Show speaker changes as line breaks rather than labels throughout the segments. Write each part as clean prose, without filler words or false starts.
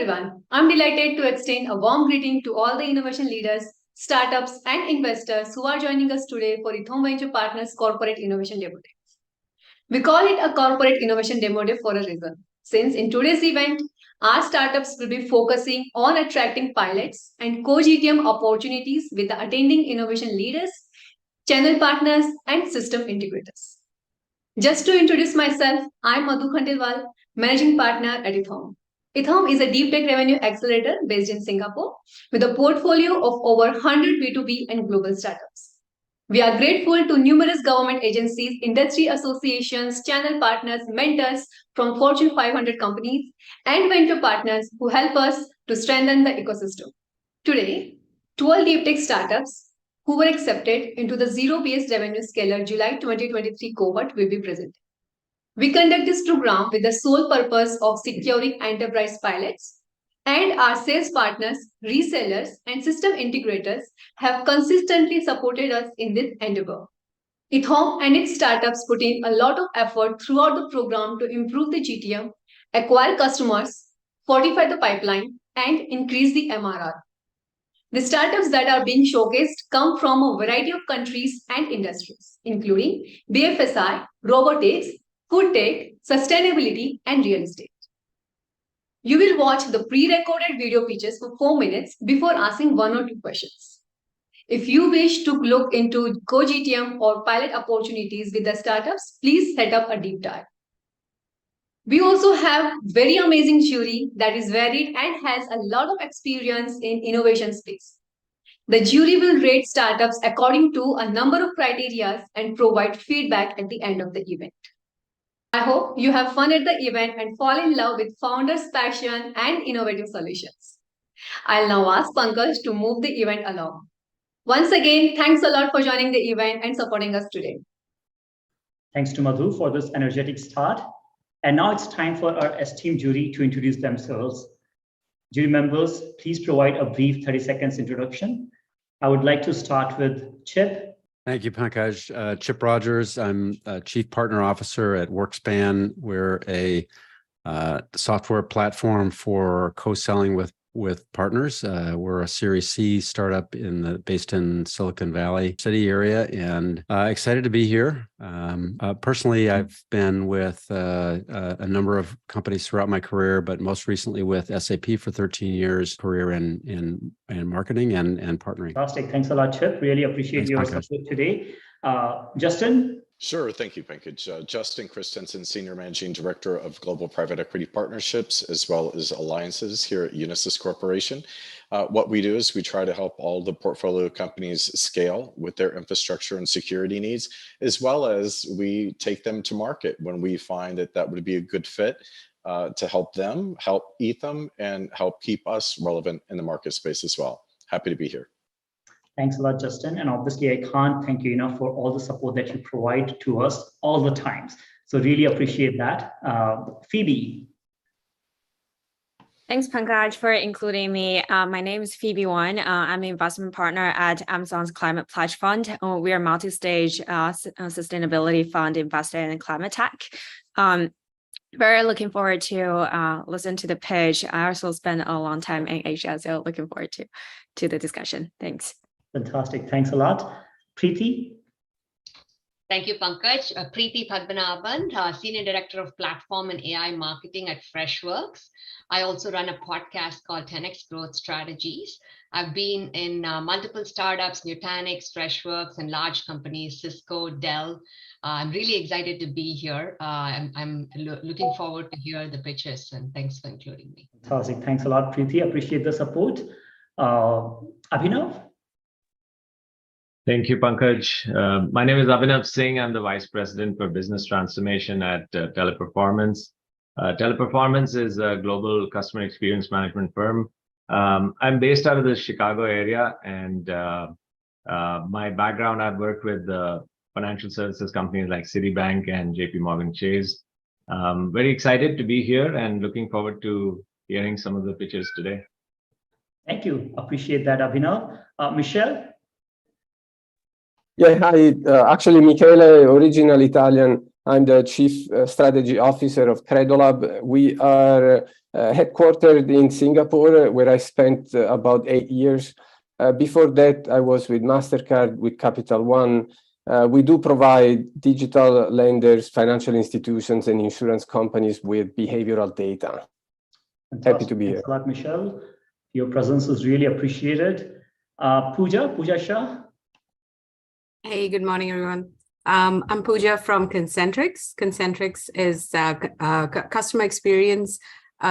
everyone. I'm delighted to extend a warm greeting to all the innovation leaders, startups, and investors who are joining us today for EthAum Venture Partners Corporate Innovation Demo Day. We call it a Corporate Innovation Demo Day for a reason, since in today's event, our startups will be focusing on attracting pilots and co-GTM opportunities with the attending innovation leaders, channel partners, and system integrators. Just to introduce myself, I'm Madhu, Managing Partner at EthAum. EthAum is a deep tech revenue accelerator based in Singapore with a portfolio of over 100 B2B and global startups. We are grateful to numerous government agencies, industry associations, channel partners, mentors from Fortune 500 companies, and venture partners who help us to strengthen the ecosystem. Today, 12 deep tech startups who were accepted into the Zero-Based Revenue Scaler July 2023 cohort will be presented. We conduct this program with the sole purpose of securing enterprise pilots, and our sales partners, resellers, and system integrators have consistently supported us in this endeavor. EthAum and its startups put in a lot of effort throughout the program to improve the GTM, acquire customers, fortify the pipeline, and increase the MRR. The startups that are being showcased come from a variety of countries and industries, including BFSI, robotics, food tech, sustainability, and real estate. You will watch the pre-recorded video pitches for 4 minutes before asking 1 or 2 questions. If you wish to look into co-GTM or pilot opportunities with the startups, please set up a deep dive. We also have very amazing jury that is varied and has a lot of experience in innovation space. The jury will rate startups according to a number of criteria and provide feedback at the end of the event. I hope you have fun at the event and fall in love with founders' passion and innovative solutions. I'll now ask Pankaj to move the event along. Once again, thanks a lot for joining the event and supporting us today.
Thanks to Madhu for this energetic start. And now it's time for our esteemed jury to introduce themselves. Jury members, please provide a brief 30 seconds introduction. I would like to start with Chip.
Thank you, Pankaj. Chip Rogers. I'm a Chief Partner Officer at WorkSpan. We're a software platform for co-selling with partners. We're a Series C startup based in Silicon Valley City area, and excited to be here. Personally, I've been with a number of companies throughout my career, but most recently with SAP for 13 years, career in marketing and partnering.
Fantastic. Thanks a lot, Chip. Really appreciate your support today. Justin?
Sure. Thank you, Pankaj. Justin Christensen, Senior Managing Director of Global Private Equity Partnerships, as well as Alliances here at Unisys Corporation. What we do is we try to help all the portfolio companies scale with their infrastructure and security needs, as well as we take them to market when we find that would be a good fit to help them, help EthAum, and help keep us relevant in the market space as well. Happy to be here.
Thanks a lot, Justin. And obviously, I can't thank you enough for all the support that you provide to us all the times. So really appreciate that. Phoebe.
Thanks, Pankaj, for including me. My name is Phoebe Wan. I'm an investment partner at Amazon's Climate Pledge Fund. We are a multi-stage sustainability fund invested in climate tech. Very looking forward to listen to the pitch. I also spent a long time in Asia, so looking forward to the discussion. Thanks.
Fantastic. Thanks a lot. Preeti?
Thank you, Pankaj. Preeti Padmanabhan, Senior Director of Platform and AI Marketing at Freshworks. I also run a podcast called 10X Growth Strategies. I've been in multiple startups, Nutanix, Freshworks, and large companies, Cisco, Dell. I'm really excited to be here. I'm looking forward to hear the pitches, and thanks for including me.
Fantastic. Thanks a lot, Preeti. Appreciate the support. Abhinav?
Thank you, Pankaj. My name is Abhinav Singh. I'm the Vice President for Business Transformation at Teleperformance. Teleperformance is a global customer experience management firm. I'm based out of the Chicago area, and my background, I've worked with financial services companies like Citibank and JP Morgan Chase. Very excited to be here and looking forward to hearing some of the pitches today.
Thank you. Appreciate that, Abhinav. Michelle?
Yeah, hi. Actually, Michele, original Italian. I'm the Chief Strategy Officer of Credolab. We are headquartered in Singapore, where I spent about 8 years. Before that, I was with MasterCard, with Capital One. We do provide digital lenders, financial institutions, and insurance companies with behavioral data.
Fantastic.
Happy to be here.
Thanks a lot, Michelle. Your presence is really appreciated. Pooja Shah.
Hey, good morning, everyone. I'm Pooja from Concentrix. Concentrix is a customer experience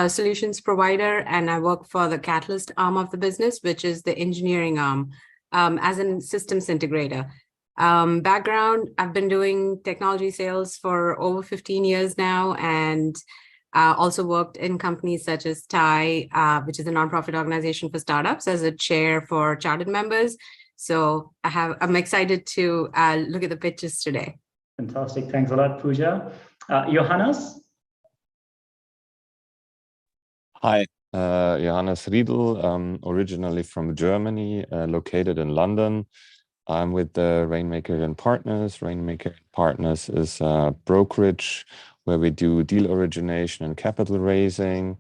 solutions provider, and I work for the Catalyst arm of the business, which is the engineering arm, as a systems integrator. Background, I've been doing technology sales for over 15 years now, and also worked in companies such as TIE, which is a nonprofit organization for startups, as a chair for chartered members. So I'm excited to look at the pitches today.
Fantastic. Thanks a lot, Pooja. Johannes?
Hi, Johannes Riedel, originally from Germany, located in London. I'm with the Rainmaker & Partners. Rainmaker & Partners is a brokerage where we do deal origination and capital raising.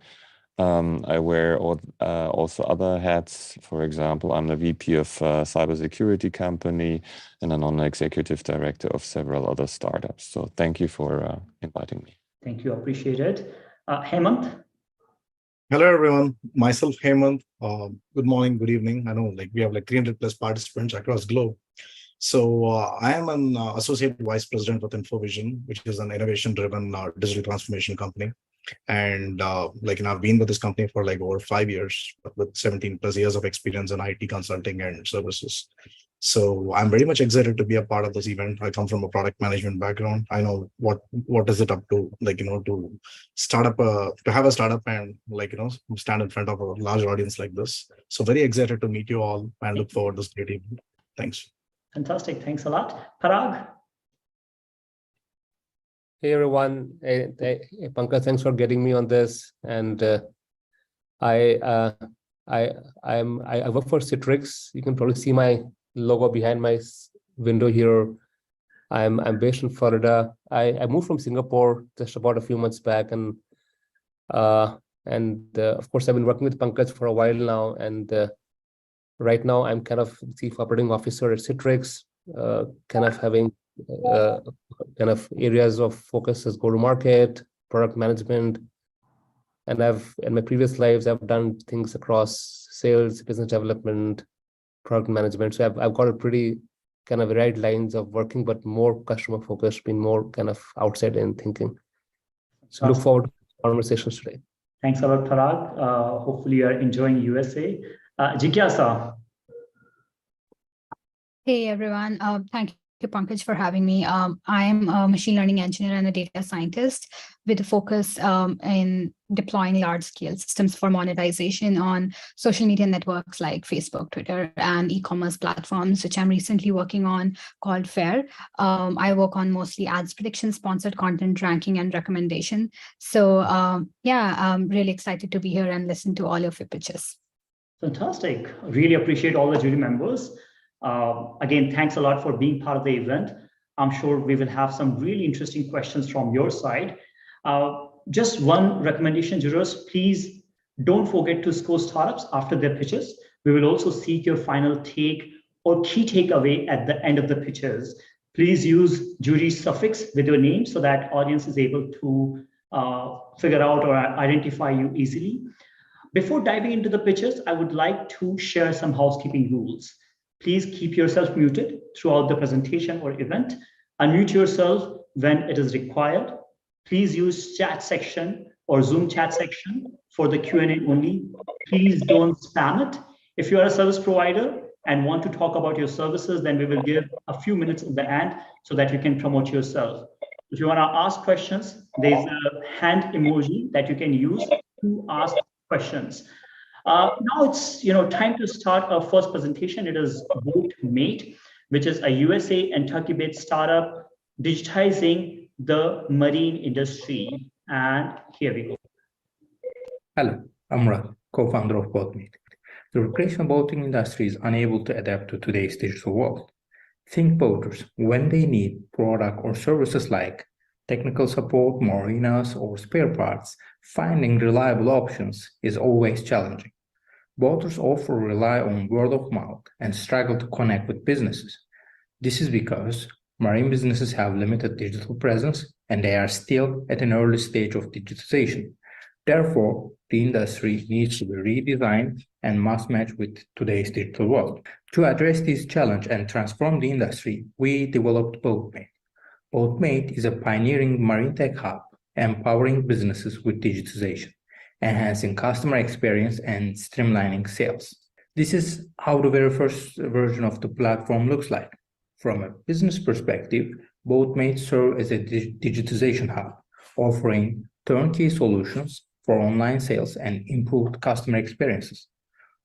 I wear also other hats. For example, I'm the VP of a cybersecurity company and a non-executive director of several other startups. So thank you for inviting me.
Thank you, appreciate it. Hemant?
Hello, everyone. Myself, Hemant. Good morning, good evening. I know we have 300 plus participants across the globe. So I am an associate vice president with InfoVision, which is an innovation-driven digital transformation company. And I've been with this company for over 5 years, with 17 plus years of experience in IT consulting and services. So I'm very much excited to be a part of this event. I come from a product management background. I know what is it up to, to start up to have a startup and stand in front of a large audience like this. So very excited to meet you all and look forward to this great event. Thanks.
Fantastic. Thanks a lot. Parag?
Hey everyone, hey, Pankaj, thanks for getting me on this. And I work for Citrix. You can probably see my logo behind my window here. I'm based in Florida. I moved from Singapore just about a few months back, and of course I've been working with Pankaj for a while now. And right now I'm kind of Chief Operating Officer at Citrix, kind of having kind of areas of focus as go-to-market, product management, and in my previous lives I've done things across sales, business development, product management. So I've got a pretty kind of varied lines of working, but more customer focused, being more kind of outside in thinking. So look forward to conversations today.
Thanks a lot, Parag. Hopefully you are enjoying USA. Jigyasa.
Hey everyone, thank you Pankaj for having me. I am a machine learning engineer and a data scientist with a focus in deploying large-scale systems for monetization on social media networks like Facebook, Twitter, and e-commerce platforms, which I'm recently working on, called Fair. I work on mostly ads prediction, sponsored content ranking, and recommendation. So yeah, I'm really excited to be here and listen to all of your pitches.
Fantastic. Really appreciate all the jury members. Again, thanks a lot for being part of the event. I'm sure we will have some really interesting questions from your side. Just one recommendation, jurors, please don't forget to score startups after their pitches. We will also seek your final take or key takeaway at the end of the pitches. Please use jury suffix with your name so that audience is able to figure out or identify you easily. Before diving into the pitches, I would like to share some housekeeping rules. Please keep yourself muted throughout the presentation or event. Unmute yourself when it is required. Please use chat section or Zoom chat section for the Q&A only. Please don't spam it. If you are a service provider and want to talk about your services, then we will give a few minutes at the end so that you can promote yourself. If you want to ask questions, there's a hand emoji that you can use to ask questions. Now it's time to start our first presentation. It is Boatmate, which is a USA and Turkey-based startup digitizing the marine industry. And here we go.
Hello, I'm Murad, co-founder of Boatmate. The recreational boating industry is unable to adapt to today's digital world. Think boaters when they need product or services like technical support, marinas, or spare parts, finding reliable options is always challenging. Boaters often rely on word of mouth and struggle to connect with businesses. This is because marine businesses have limited digital presence and they are still at an early stage of digitization. Therefore, the industry needs to be redesigned and must match with today's digital world. To address this challenge and transform the industry, we developed Boatmate. Boatmate is a pioneering marine tech hub empowering businesses with digitization, enhancing customer experience and streamlining sales. This is how the very first version of the platform looks like. From a business perspective, Boatmate serves as a digitization hub, offering turnkey solutions for online sales and improved customer experiences.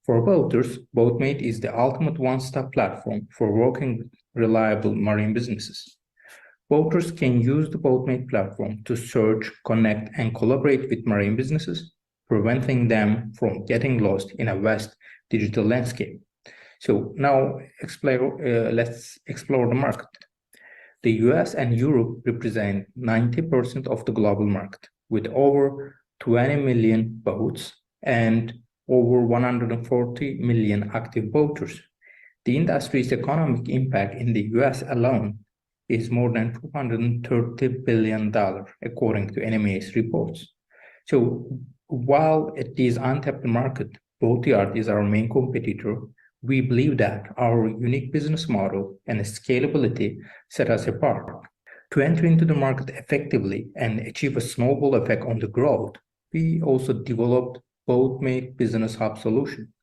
For boaters, Boatmate is the ultimate one-stop platform for working with reliable marine businesses. Boaters can use the Boatmate platform to search, connect, and collaborate with marine businesses, preventing them from getting lost in a vast digital landscape. So now let's explore the market. The US and Europe represent 90% of the global market, with over 20 million boats and over 140 million active boaters. The industry's economic impact in the US alone is more than $230 billion, according to NMA's reports. So while it is untapped market, Boatyard is our main competitor, we believe that our unique business model and scalability set us apart. To enter into the market effectively and achieve a snowball effect on the growth, we also developed Boatmate Business Hub solution.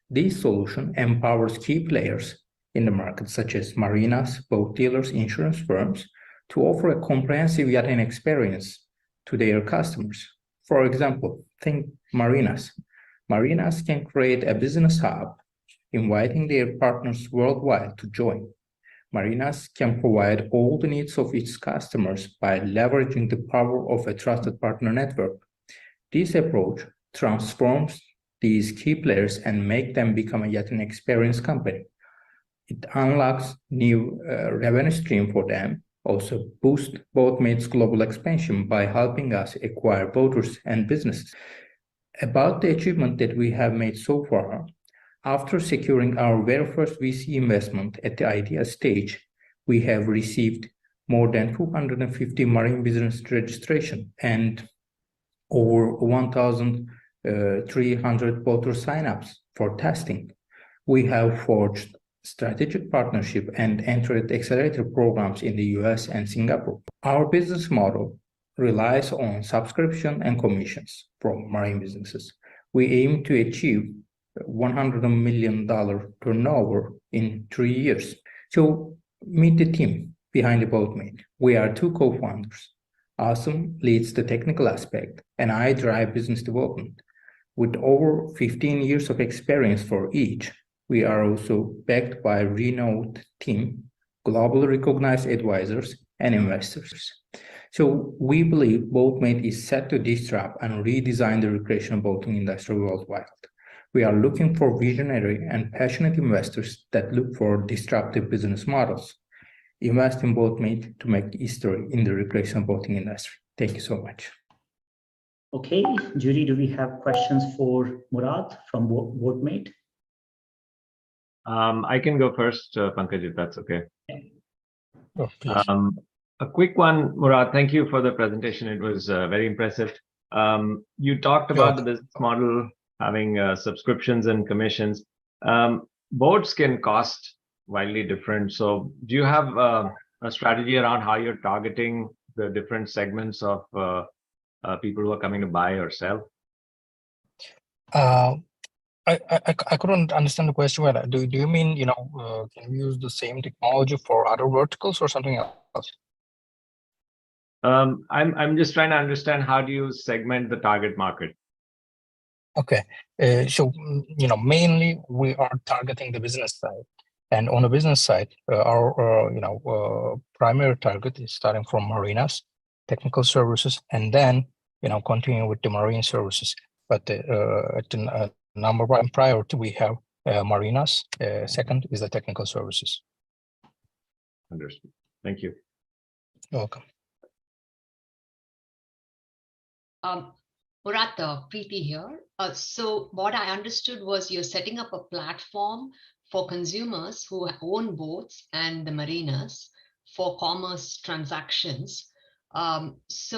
This solution empowers key players in the market, such as marinas, boat dealers, insurance firms, to offer a comprehensive yachting experience to their customers. For example, think marinas. Marinas can create a business hub, inviting their partners worldwide to join. Marinas can provide all the needs of its customers by leveraging the power of a trusted partner network. This approach transforms these key players and makes them become a yachting experience company. It unlocks new revenue stream for them, also boosts Boatmate's global expansion by helping us acquire boaters and businesses. About the achievement that we have made so far, after securing our very first VC investment at the idea stage, we have received more than 250 marine business registration and over 1,300 boater signups for testing. We have forged strategic partnership and entered accelerator programs in the US and Singapore. Our business model relies on subscription and commissions from marine businesses. We aim to achieve $100 million turnover in 3 years. So meet the team behind the Boatmate. We are two co-founders. Asim leads the technical aspect and I drive business development. With over 15 years of experience for each, we are also backed by a renowned team, globally recognized advisors and investors. So we believe Boatmate is set to disrupt and redesign the recreational boating industry worldwide. We are looking for visionary and passionate investors that look for disruptive business models. Invest in Boatmate to make history in the recreational boating industry. Thank you so much.
Okay, Judy, do we have questions for Murad from Boatmate?
I can go first, Pankaj, if that's okay.
Oh, please.
A quick one, Murad, thank you for the presentation. It was very impressive. You talked about the business model having subscriptions and commissions. Boats can cost widely different. So do you have a strategy around how you're targeting the different segments of people who are coming to buy or sell?
I couldn't understand the question well. Do you mean, can we use the same technology for other verticals or something else?
I'm just trying to understand, how do you segment the target market?
Okay, so mainly we are targeting the business side, and on the business side, our primary target is starting from marinas, technical services, and then continue with the marine services. But at the number one priority, we have marinas. Second is the technical services.
Understood. Thank you.
You're welcome.
Murad, Preeti here. So what I understood was you're setting up a platform for consumers who own boats and the marinas for commerce transactions. Is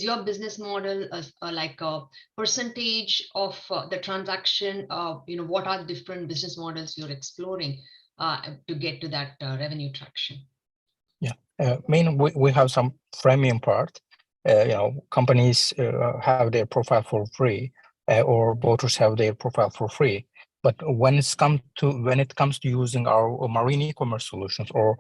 your business model like a percentage of the transaction? What are the different business models you're exploring to get to that revenue traction?
Yeah, we have some freemium part. Companies have their profile for free, or boaters have their profile for free. But when it comes to using our marine e-commerce solutions or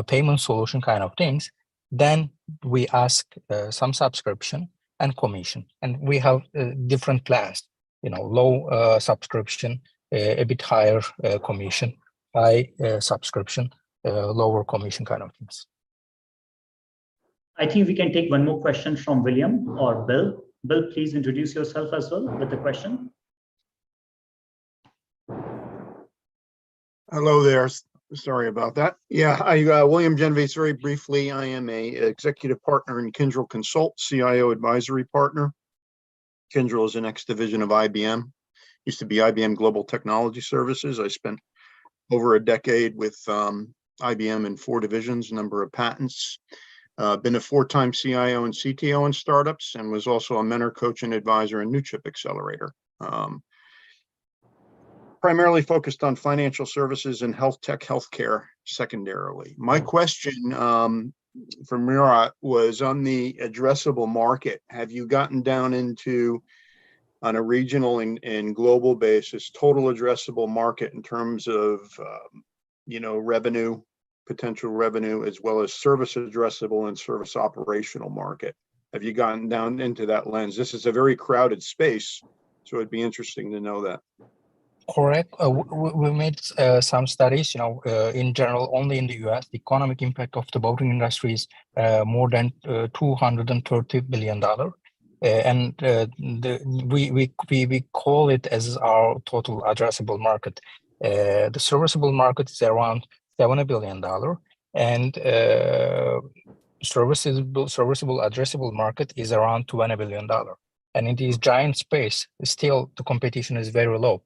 payment solution kind of things, then we ask some subscription and commission, and we have different plans. Low subscription, a bit higher commission, high subscription, lower commission kind of things.
I think we can take one more question from William or Bill. Bill, please introduce yourself as well with the question.
Hello there. Sorry about that. Yeah, William Genovese, very briefly, I am a executive partner in Kyndryl Consult, CIO advisory partner. Kyndryl is the next division of IBM. Used to be IBM Global Technology Services. I spent over a decade with IBM in 4 divisions, number of patents. Been a 4-time CIO and CTO in startups, and was also a mentor, coach, and advisor in New Chip Accelerator. Primarily focused on financial services and health tech, healthcare secondarily. My question for Murad was on the addressable market. Have you gotten down into, on a regional and global basis, total addressable market in terms of revenue, potential revenue, as well as service addressable and service operational market? Have you gotten down into that lens? This is a very crowded space, so it'd be interesting to know that.
Correct. We made some studies. In general, only in the U.S., the economic impact of the boating industry is more than $230 billion, and we call it as our total addressable market. The serviceable market is around $70 billion, and serviceable addressable market is around $20 billion. And in this giant space, still the competition is very low.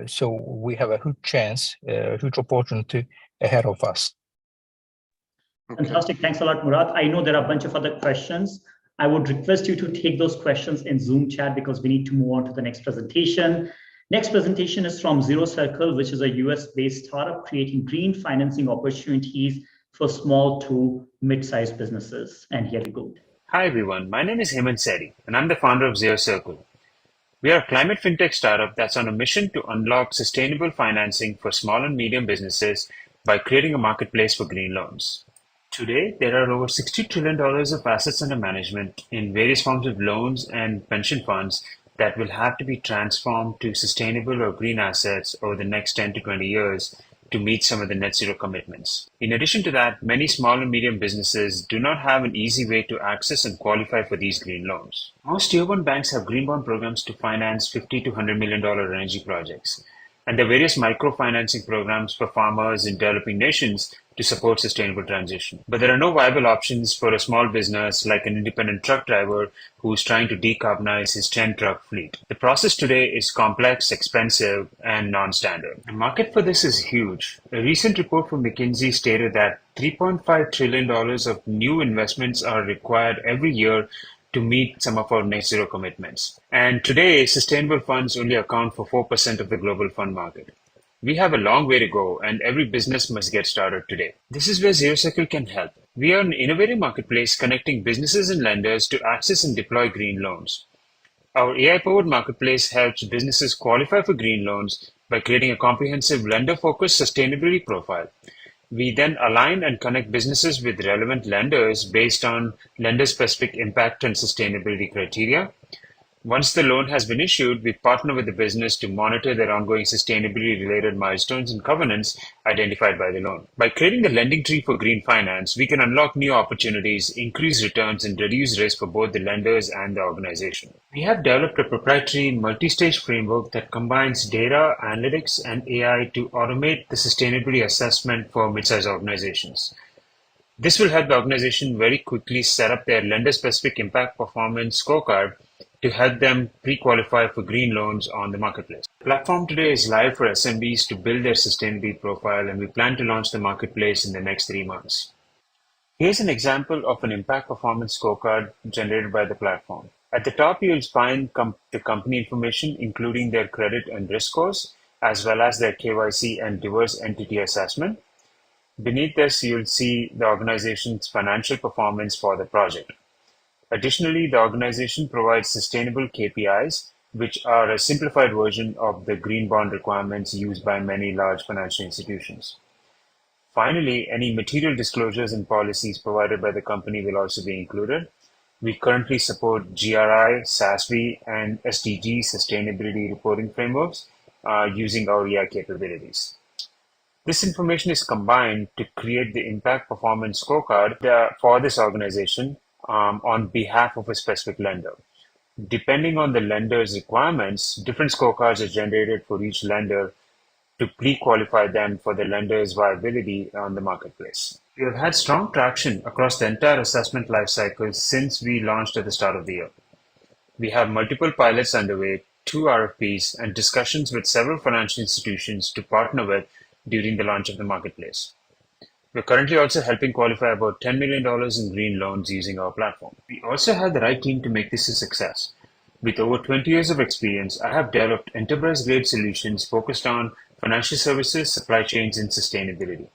So we have a huge chance, huge opportunity ahead of us.
Fantastic. Thanks a lot, Murad. I know there are a bunch of other questions. I would request you to take those questions in Zoom chat because we need to move on to the next presentation. Next presentation is from Zero Circle, which is a US-based startup creating green financing opportunities for small to mid-sized businesses. And here we go.
Hi, everyone. My name is Hemant Seri, and I'm the founder of Zero Circle. We are a climate fintech startup that's on a mission to unlock sustainable financing for small and medium businesses by creating a marketplace for green loans. Today, there are over $60 trillion of assets under management in various forms of loans and pension funds that will have to be transformed to sustainable or green assets over the next 10 to 20 years to meet some of the net zero commitments. In addition to that, many small and medium businesses do not have an easy way to access and qualify for these green loans. Most tier 1 banks have green bond programs to finance $50 to $100 million energy projects. And there are various microfinancing programs for farmers in developing nations to support sustainable transition. But there are no viable options for a small business like an independent truck driver who's trying to decarbonize his 10-truck fleet. The process today is complex, expensive, and non-standard. The market for this is huge. A recent report from McKinsey stated that $3.5 trillion of new investments are required every year to meet some of our net zero commitments. And today, sustainable funds only account for 4% of the global fund market. We have a long way to go, and every business must get started today. This is where Zero Circle can help. We are an innovative marketplace connecting businesses and lenders to access and deploy green loans. Our AI-powered marketplace helps businesses qualify for green loans by creating a comprehensive lender-focused sustainability profile. We then align and connect businesses with relevant lenders based on lender-specific impact and sustainability criteria. Once the loan has been issued, we partner with the business to monitor their ongoing sustainability-related milestones and covenants identified by the loan. By creating the lending tree for green finance, we can unlock new opportunities, increase returns, and reduce risk for both the lenders and the organization. We have developed a proprietary multi-stage framework that combines data, analytics, and AI to automate the sustainability assessment for mid-sized organizations. This will help the organization very quickly set up their lender-specific impact performance scorecard to help them pre-qualify for green loans on the marketplace. The platform today is live for SMBs to build their sustainability profile, and we plan to launch the marketplace in the next 3 months. Here's an example of an impact performance scorecard generated by the platform. At the top, you'll find the company information, including their credit and risk scores, as well as their KYC and diverse entity assessment. Beneath this, you'll see the organization's financial performance for the project. Additionally, the organization provides sustainable KPIs, which are a simplified version of the green bond requirements used by many large financial institutions. Finally, any material disclosures and policies provided by the company will also be included. We currently support GRI, SASB, and SDG sustainability reporting frameworks using our AI capabilities. This information is combined to create the impact performance scorecard for this organization on behalf of a specific lender. Depending on the lender's requirements, different scorecards are generated for each lender to pre-qualify them for the lender's viability on the marketplace. We have had strong traction across the entire assessment lifecycle since we launched at the start of the year. We have multiple pilots underway, 2 RFPs, and discussions with several financial institutions to partner with during the launch of the marketplace. We're currently also helping qualify about $10 million in green loans using our platform. We also have the right team to make this a success. With over 20 years of experience, I have developed enterprise-grade solutions focused on financial services, supply chains, and sustainability.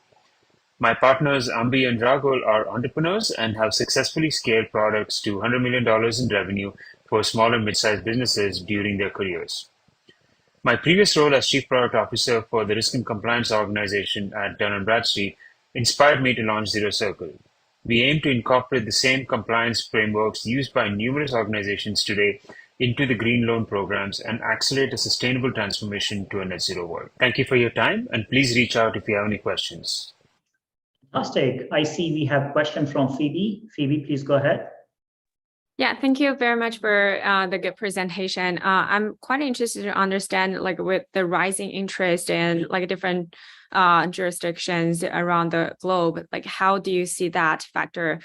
My partners Ambi and Ragul are entrepreneurs and have successfully scaled products to $100 million in revenue for small and mid-sized businesses during their careers. My previous role as Chief Product Officer for the Risk and Compliance organization at Dun & Bradstreet inspired me to launch Zero Circle. We aim to incorporate the same compliance frameworks used by numerous organizations today into the green loan programs and accelerate a sustainable transformation to a net zero world. Thank you for your time, and please reach out if you have any questions.
Fantastic. I see we have a question from Phoebe. Phoebe, please go ahead.
Yeah, thank you very much for the good presentation. I'm quite interested to understand, like, with the rising interest in like different jurisdictions around the globe, like how do you see that factor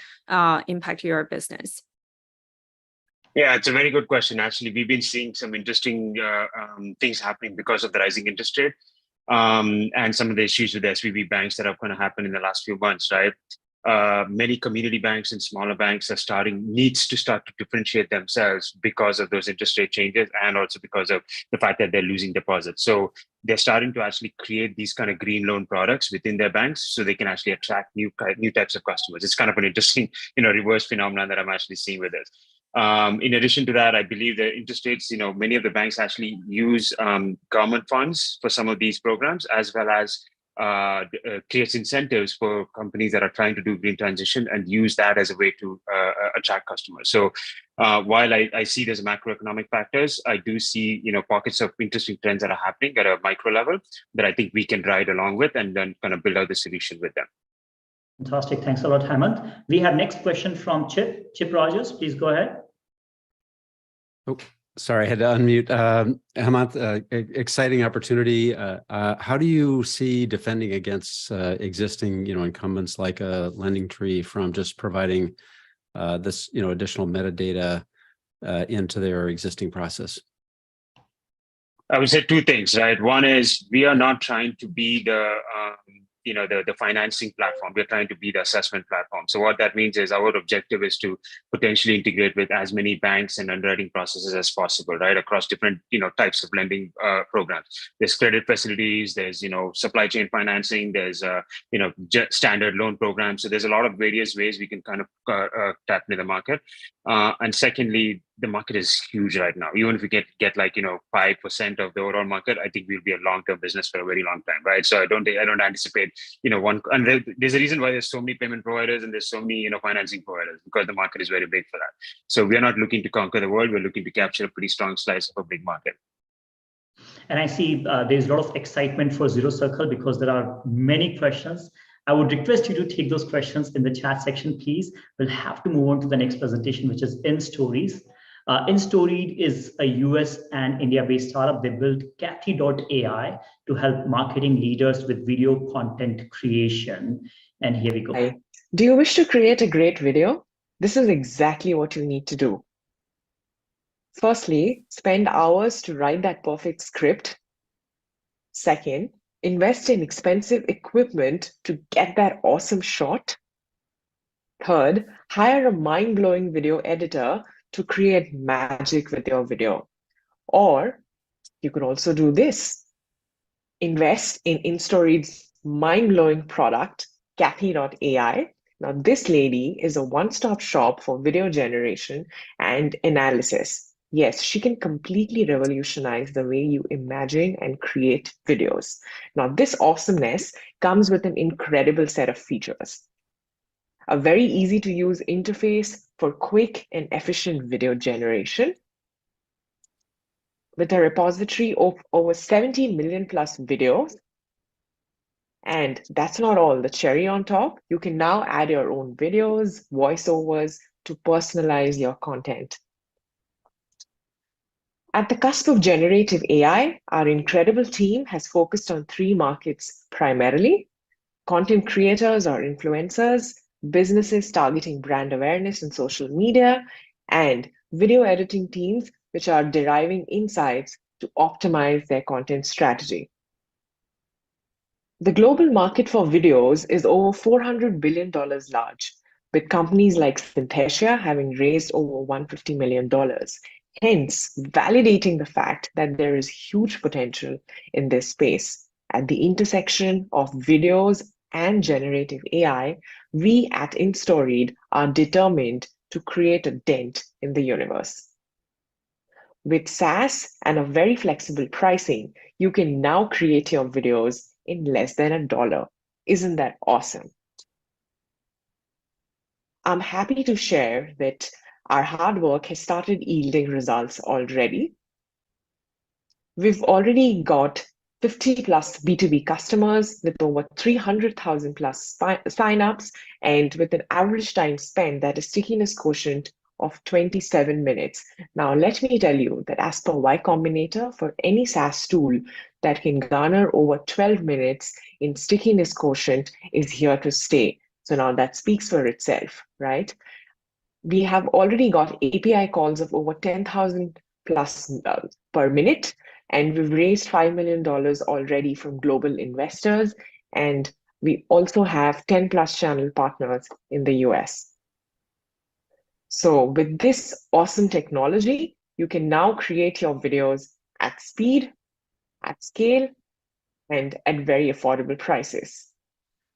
impact your business?
Yeah, it's a very good question. Actually, we've been seeing some interesting things happening because of the rising interest rate and some of the issues with the SVB banks that have kind of happened in the last few months, right? Many community banks and smaller banks are needs to start to differentiate themselves because of those interest rate changes and also because of the fact that they're losing deposits. So they're starting to actually create these kind of green loan products within their banks so they can actually attract new types of customers. It's kind of an interesting, reverse phenomenon that I'm actually seeing with this. In addition to that, I believe the interest rates, many of the banks actually use government funds for some of these programs, as well as creates incentives for companies that are trying to do green transition and use that as a way to attract customers. So while I see there's macroeconomic factors, I do see pockets of interesting trends that are happening at a micro level that I think we can ride along with and then kind of build out the solution with them.
Fantastic. Thanks a lot, Hemant. We have next question from Chip Rogers. Please go ahead.
Oh, sorry, I had to unmute. Hemant, exciting opportunity. How do you see defending against existing, incumbents like a Lending Tree from just providing this, additional metadata into their existing process?
I would say 2 things, right? One is we are not trying to be the financing platform. We're trying to be the assessment platform. So what that means is our objective is to potentially integrate with as many banks and underwriting processes as possible, right? Across different, types of lending programs. There's credit facilities, there's, supply chain financing, there's, standard loan programs. So there's a lot of various ways we can kind of tap into the market. And secondly, the market is huge right now. Even if we get like 5% of the overall market, I think we'll be a long-term business for a very long time, right? So I don't anticipate one. And there's a reason why there's so many payment providers and there's so many financing providers, because the market is very big for that. So we are not looking to conquer the world. We're looking to capture a pretty strong slice of a big market.
And I see there's a lot of excitement for Zero Circle because there are many questions. I would request you to take those questions in the chat section, please. We'll have to move on to the next presentation, which is Instoried. Instoried is a US and India-based startup. They built Cathy.ai to help marketing leaders with video content creation. And here we go.
Hi. Do you wish to create a great video? This is exactly what you need to do. Firstly, spend hours to write that perfect script. Second, invest in expensive equipment to get that awesome shot. Third, hire a mind-blowing video editor to create magic with your video. Or you could also do this. Invest in Instoried's mind-blowing product, Kathy.ai. Now, this lady is a one-stop shop for video generation and analysis. Yes, she can completely revolutionize the way you imagine and create videos. Now, this awesomeness comes with an incredible set of features. A very easy-to-use interface for quick and efficient video generation, with a repository of over 70 million plus videos. And that's not all. The cherry on top, you can now add your own videos, voiceovers to personalize your content. At the cusp of generative AI, our incredible team has focused on 3 markets primarily: content creators or influencers, businesses targeting brand awareness and social media, and video editing teams which are deriving insights to optimize their content strategy. The global market for videos is over $400 billion large, with companies like Synthesia having raised over $150 million, hence validating the fact that there is huge potential in this space. At the intersection of videos and generative AI, we at Instoried are determined to create a dent in the universe. With SaaS and a very flexible pricing, you can now create your videos in less than $1. Isn't that awesome? I'm happy to share that our hard work has started yielding results already. We've already got 50 plus B2B customers with over 300,000 plus signups, and with an average time spent that is stickiness quotient of 27 minutes. Now, let me tell you that as per Y Combinator, for any SaaS tool that can garner over 12 minutes in stickiness quotient is here to stay. So now that speaks for itself, right? We have already got API calls of over 10,000 plus per minute, and we've raised $5 million already from global investors. And we also have 10 plus channel partners in the US. So with this awesome technology, you can now create your videos at speed, at scale, and at very affordable prices.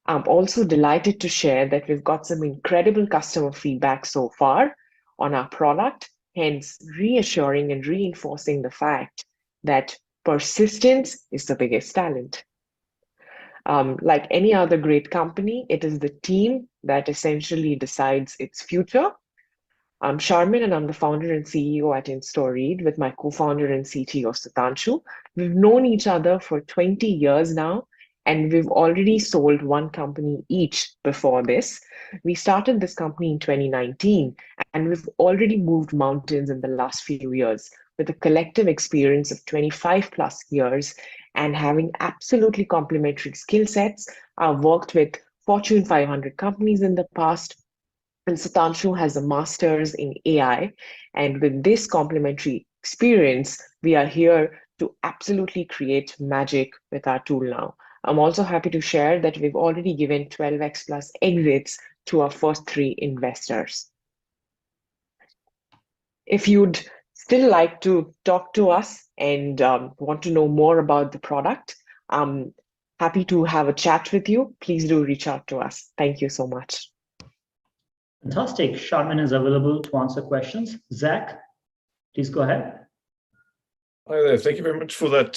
I'm also delighted to share that we've got some incredible customer feedback so far on our product, hence reassuring and reinforcing the fact that persistence is the biggest talent. Like any other great company, it is the team that essentially decides its future. I'm Charmin, and I'm the founder and CEO at Instoried with my co-founder and CTO, Sudhanshu. We've known each other for 20 years now, and we've already sold one company each before this. We started this company in 2019, and we've already moved mountains in the last few years with a collective experience of 25 plus years and having absolutely complementary skill sets. I've worked with Fortune 500 companies in the past, and Sudhanshu has a master's in AI. And with this complementary experience, we are here to absolutely create magic with our tool now. I'm also happy to share that we've already given 12x plus exits to our first 3 investors. If you'd still like to talk to us and want to know more about the product, I'm happy to have a chat with you. Please do reach out to us. Thank you so much.
Fantastic. Charmin is available to answer questions. Zack, please go ahead.
Hi there. Thank you very much for that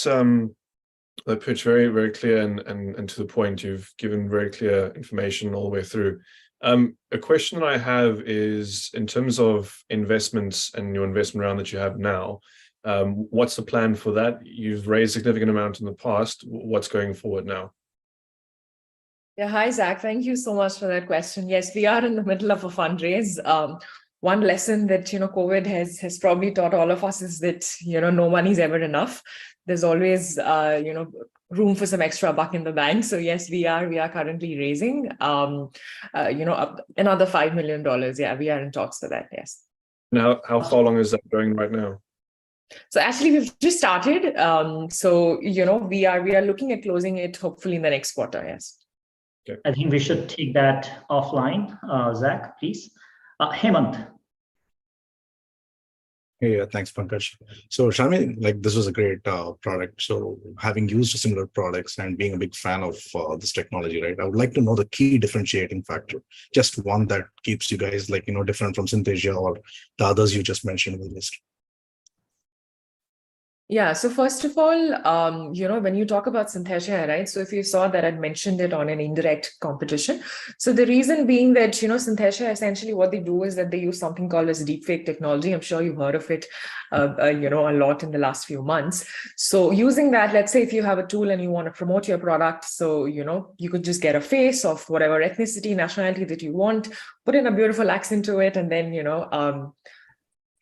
that pitch. Very, very clear and to the point. You've given very clear information all the way through. A question that I have is in terms of investments and your investment round that you have now, what's the plan for that? You've raised a significant amount in the past. What's going forward now?
Yeah, hi, Zach. Thank you so much for that question. Yes, we are in the middle of a fundraise. One lesson that, COVID has probably taught all of us is that, no money is ever enough. there's always, room for some extra buck in the bank. So yes, we are currently raising, another $5 million. Yeah, we are in talks for that. Yes.
Now, how far along is that going right now?
So actually, we've just started. So we are looking at closing it hopefully in the next quarter. Yes.
Okay. I think we should take that offline. Zack, please. Hemant.
Hey, thanks, Pankaj. So, Charmin, like this was a great product. So, having used similar products and being a big fan of this technology, right? I would like to know the key differentiating factor, just one that keeps you guys different from Synthesia or the others you just mentioned in the list.
Yeah, so first of all, when you talk about Synthesia, right? So if you saw that I'd mentioned it on an indirect competition. So the reason being that, Synthesia, essentially what they do is that they use something called as deepfake technology. I'm sure you've heard of it, a lot in the last few months. So using that, let's say if you have a tool and you want to promote your product, so, you could just get a face of whatever ethnicity, nationality that you want, put in a beautiful accent to it, and then,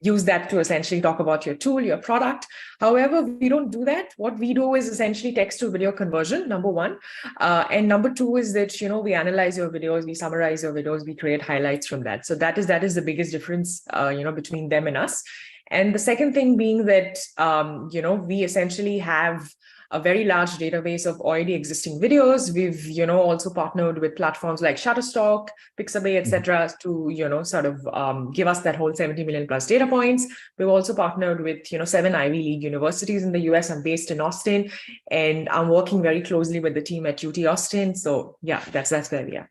use that to essentially talk about your tool, your product. However, we don't do that. What we do is essentially text to video conversion, number one. And number two is that, we analyze your videos, we summarize your videos, we create highlights from that. So that is the biggest difference, between them and us. And the second thing being that, we essentially have a very large database of already existing videos. We've, also partnered with platforms like Shutterstock, Pixabay, etc., to, sort of give us that whole 70 million plus data points. We've also partnered with, 7 Ivy League universities in the US. I'm based in Austin, and I'm working very closely with the team at UT Austin. So yeah, that's where we are.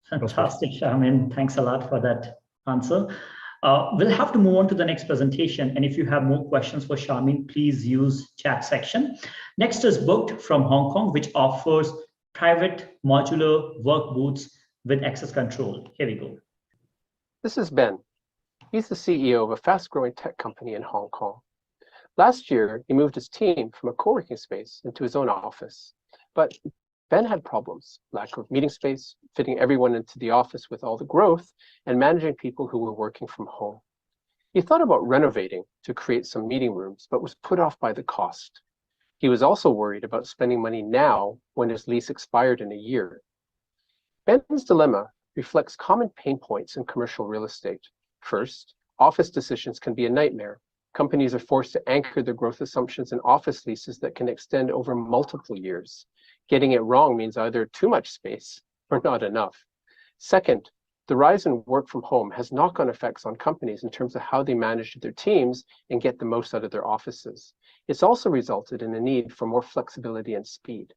Fantastic, Charmin. Thanks a lot for that answer. We'll have to move on to the next presentation. And if you have more questions for Charmin, please use chat section. Next is Booqed from Hong Kong, which offers private modular work booths with access control. Here we go.
This is Ben. He's the CEO of a fast-growing tech company in Hong Kong. Last year, he moved his team from a co-working space into his own office. But Ben had problems: lack of meeting space, fitting everyone into the office with all the growth, and managing people who were working from home. He thought about renovating to create some meeting rooms, but was put off by the cost. He was also worried about spending money now when his lease expired in a year. Ben's dilemma reflects common pain points in commercial real estate. First, office decisions can be a nightmare. Companies are forced to anchor their growth assumptions in office leases that can extend over multiple years. Getting it wrong means either too much space or not enough. Second, the rise in work from home has knock-on effects on companies in terms of how they manage their teams and get the most out of their offices. It's also resulted in a need for more flexibility and speed.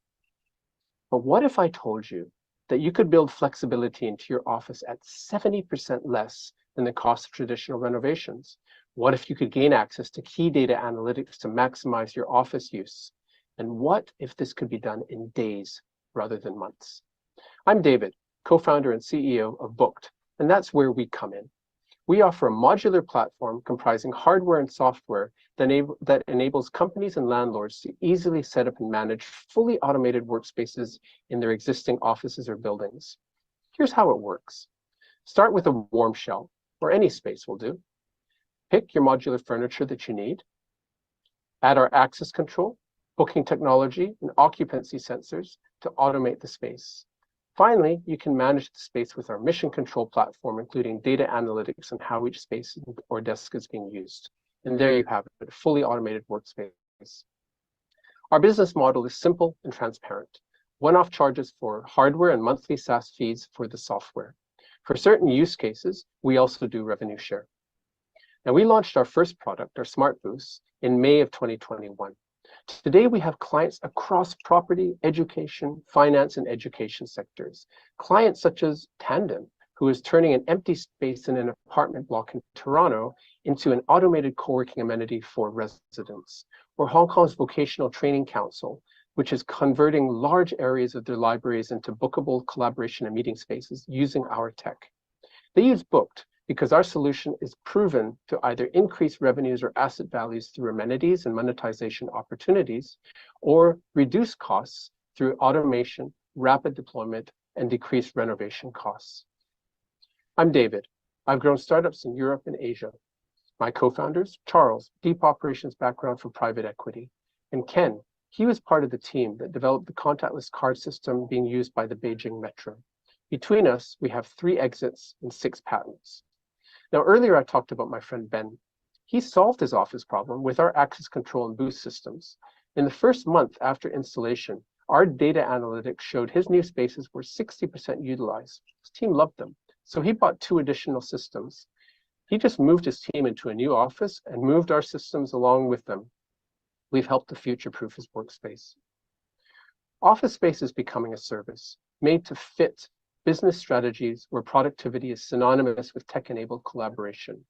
But what if I told you that you could build flexibility into your office at 70% less than the cost of traditional renovations? What if you could gain access to key data analytics to maximize your office use? And what if this could be done in days rather than months? I'm David, co-founder and CEO of Booqed, and that's where we come in. We offer a modular platform comprising hardware and software that enables companies and landlords to easily set up and manage fully automated workspaces in their existing offices or buildings. Here's how it works. Start with a warm shell, or any space will do. Pick your modular furniture that you need. Add our access control, booking technology, and occupancy sensors to automate the space. Finally, you can manage the space with our mission control platform, including data analytics on how each space or desk is being used. And there you have it, a fully automated workspace. Our business model is simple and transparent. One-off charges for hardware and monthly SaaS fees for the software. For certain use cases, we also do revenue share. Now, we launched our first product, our Smart Booths, in May of 2021. Today, we have clients across property, education, finance, and education sectors. Clients such as Tandem, who is turning an empty space in an apartment block in Toronto into an automated co-working amenity for residents, or Hong Kong's Vocational Training Council, which is converting large areas of their libraries into bookable collaboration and meeting spaces using our tech. They use Booqed because our solution is proven to either increase revenues or asset values through amenities and monetization opportunities, or reduce costs through automation, rapid deployment, and decreased renovation costs. I'm David. I've grown startups in Europe and Asia. My co-founders, Charles, deep operations background from private equity. And Ken, he was part of the team that developed the contactless card system being used by the Beijing Metro. Between us, we have 3 exits and 6 patents. Now, earlier I talked about my friend Ben. He solved his office problem with our access control and booth systems. In the first month after installation, our data analytics showed his new spaces were 60% utilized. His team loved them. So he bought 2 additional systems. He just moved his team into a new office and moved our systems along with them. We've helped to future-proof his workspace. Office space is becoming a service made to fit business strategies where productivity is synonymous with tech-enabled collaboration.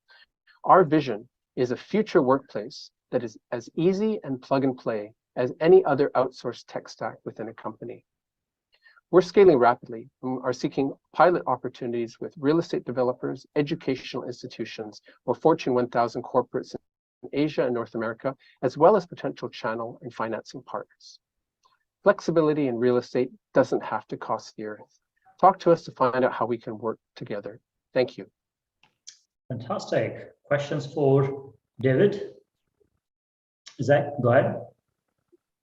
Our vision is a future workplace that is as easy and plug and play as any other outsourced tech stack within a company. We're scaling rapidly and are seeking pilot opportunities with real estate developers, educational institutions, or Fortune 1000 corporates in Asia and North America, as well as potential channel and financing partners. Flexibility in real estate doesn't have to cost the earth. Talk to us to find out how we can work together. Thank you.
Fantastic. Questions for David? Zack, go ahead.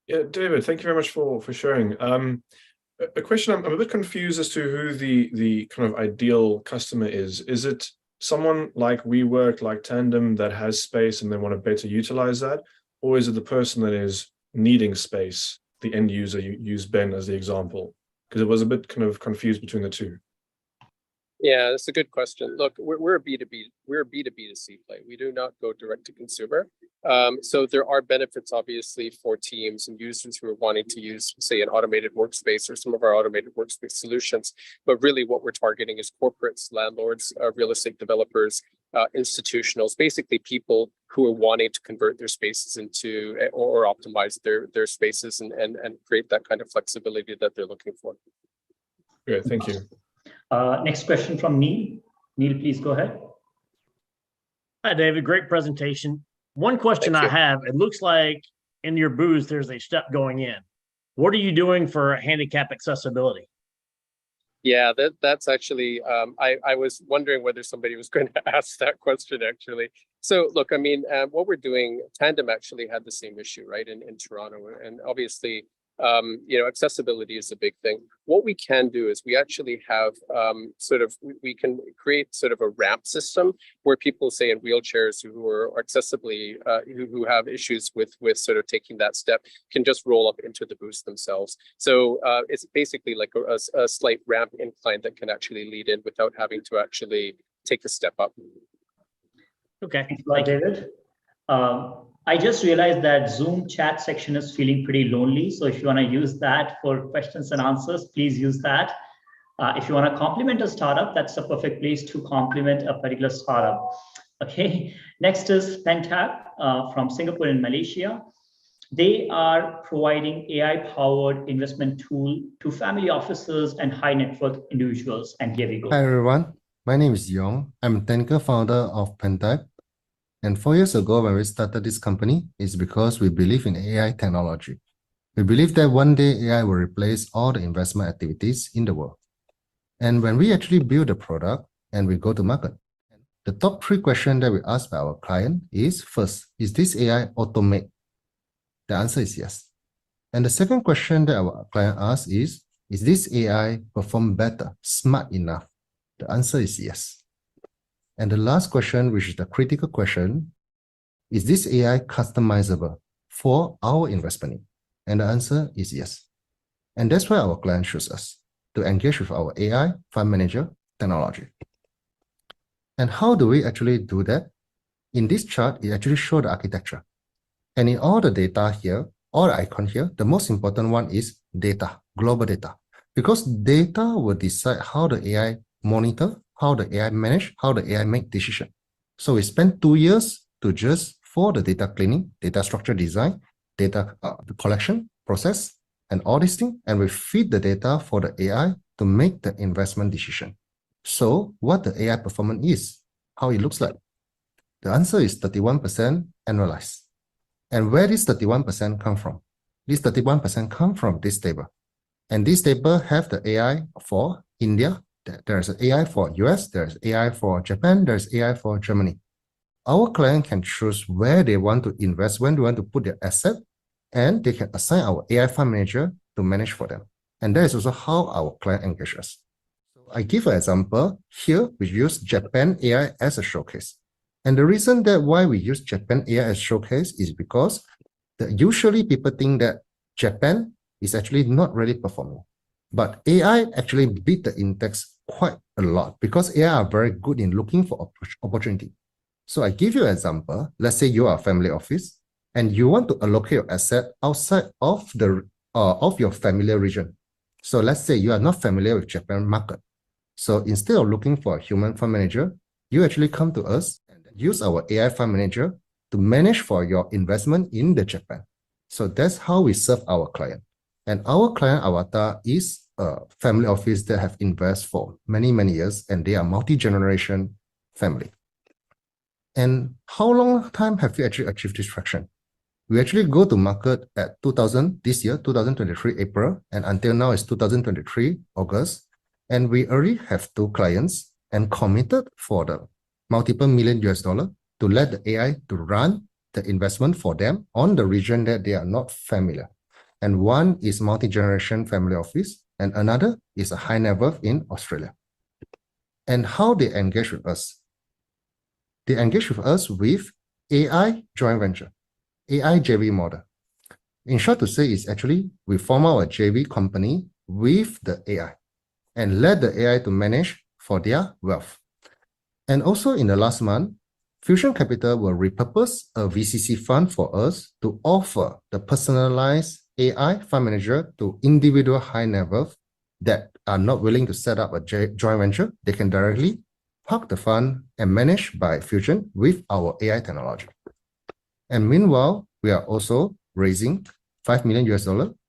Yeah, David, thank you very much for sharing. A question, I'm a bit confused as to who the kind of ideal customer is. Is it someone like WeWork, like Tandem, that has space and they want to better utilize that? Or is it the person that is needing space, the end user? You use Ben as the example, because it was a bit kind of confused between the two.
Yeah, that's a good question. Look, we're a B2B, we're a B2B2C play. We do not go direct to consumer. So there are benefits, obviously, for teams and users who are wanting to use, say, an automated workspace or some of our automated workspace solutions. But really what we're targeting is corporates, landlords, real estate developers, institutionals, basically people who are wanting to convert their spaces into or optimize their spaces and create that kind of flexibility that they're looking for.
Great, thank you.
Next question from Neil. Neil, please go ahead.
Hi, David. Great presentation. One question I have, it looks like in your booths, there's a step going in. What are you doing for handicap accessibility?
Yeah, that's actually, I was wondering whether somebody was going to ask that question, actually. So look, I mean, what we're doing, Tandem actually had the same issue, right, in Toronto. And obviously, accessibility is a big thing. What we can do is we actually have we can create sort of a ramp system where people, say, in wheelchairs who are accessibly, who have issues with sort of taking that step, can just roll up into the booths themselves. So it's basically like a slight ramp incline that can actually lead in without having to actually take a step up.
Okay.
Thanks a lot, David. I just realized that Zoom chat section is feeling pretty lonely. So if you want to use that for questions and answers, please use that. If you want to compliment a startup, that's a perfect place to compliment a particular startup. Okay, next is Pentab from Singapore and Malaysia. They are providing AI-powered investment tool to family offices and high net worth individuals. And here we go.
Hi, everyone. My name is Yong. I'm a technical founder of Pentab. And 4 years ago, when we started this company, it's because we believe in AI technology. We believe that one day AI will replace all the investment activities in the world. And when we actually build a product and we go to market, the top 3 questions that we ask by our client is, first, is this AI automate? The answer is yes. And the second question that our client asks is this AI perform better, smart enough? The answer is yes. And the last question, which is the critical question, is this AI customizable for our investment need? And the answer is yes. And that's why our client chooses us to engage with our AI fund manager technology. And how do we actually do that? In this chart, it actually shows the architecture. And in all the data here, all the icon here, the most important one is data, global data. Because data will decide how the AI monitor, how the AI manage, how the AI make decision. So we spent 2 years for the data cleaning, data structure design, data collection process, and all these things. And we feed the data for the AI to make the investment decision. So what the AI performance is, how it looks like. The answer is 31% annualized. And where does 31% come from? This 31% come from this table. And this table have the AI for India. There's AI for US, there's AI for Japan, there's AI for Germany. Our client can choose where they want to invest, when they want to put their asset, and they can assign our AI fund manager to manage for them. And that is also how our client engages us. So I give an example. Here, we use Japan AI as a showcase. And the reason that why we use Japan AI as showcase is because usually people think that Japan is actually not really performing. But AI actually beat the index quite a lot because AI are very good in looking for opportunity. So I give you an example. Let's say you are a family office and you want to allocate your asset outside of your familiar region. So let's say you are not familiar with Japan market. So instead of looking for a human fund manager, you actually come to us and use our AI fund manager to manage for your investment in the Japan. So that's how we serve our client. And our client avatar is a family office that have invested for many, many years, and they are multi-generation family. And how long time have we actually achieved this traction? We actually go to market at 2023 April, and until now it's 2023 August. And we already have 2 clients and committed for the multiple million US dollar to let the AI to run the investment for them on the region that they are not familiar. And one is multi-generation family office, and another is a high net worth in Australia. And how they engage with us? They engage with us with AI joint venture, AI JV model. In short to say, is actually we form our JV company with the AI and let the AI to manage for their wealth. And also in the last month, Fusion Capital will repurpose a VCC fund for us to offer the personalized AI fund manager to individual high net worth that are not willing to set up a joint venture. They can directly park the fund and manage by Fusion with our AI technology. And meanwhile, we are also raising $5 million US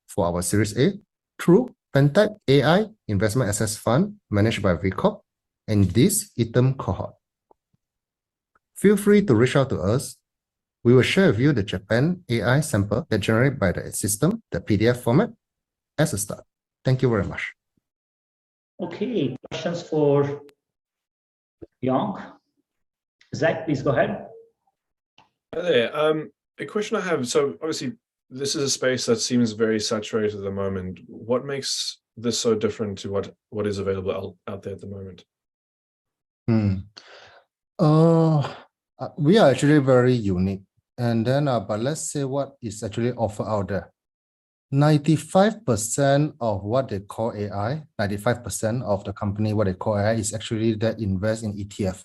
for our Series A through Pentype AI Investment Assets Fund managed by VCorp and this EthAum cohort. Feel free to reach out to us. We will share with you the Japan AI sample that generated by the system, the PDF format, as a start. Thank you very much.
Okay, questions for Young? Zack, please go ahead.
Hi there. A question I have, so obviously this is a space that seems very saturated at the moment. What makes this so different to what is available out there at the moment?
We are actually very unique. And then, but let's say what is actually offered out there. 95% of what they call AI, 95% of the company, what they call AI is actually that invest in ETF,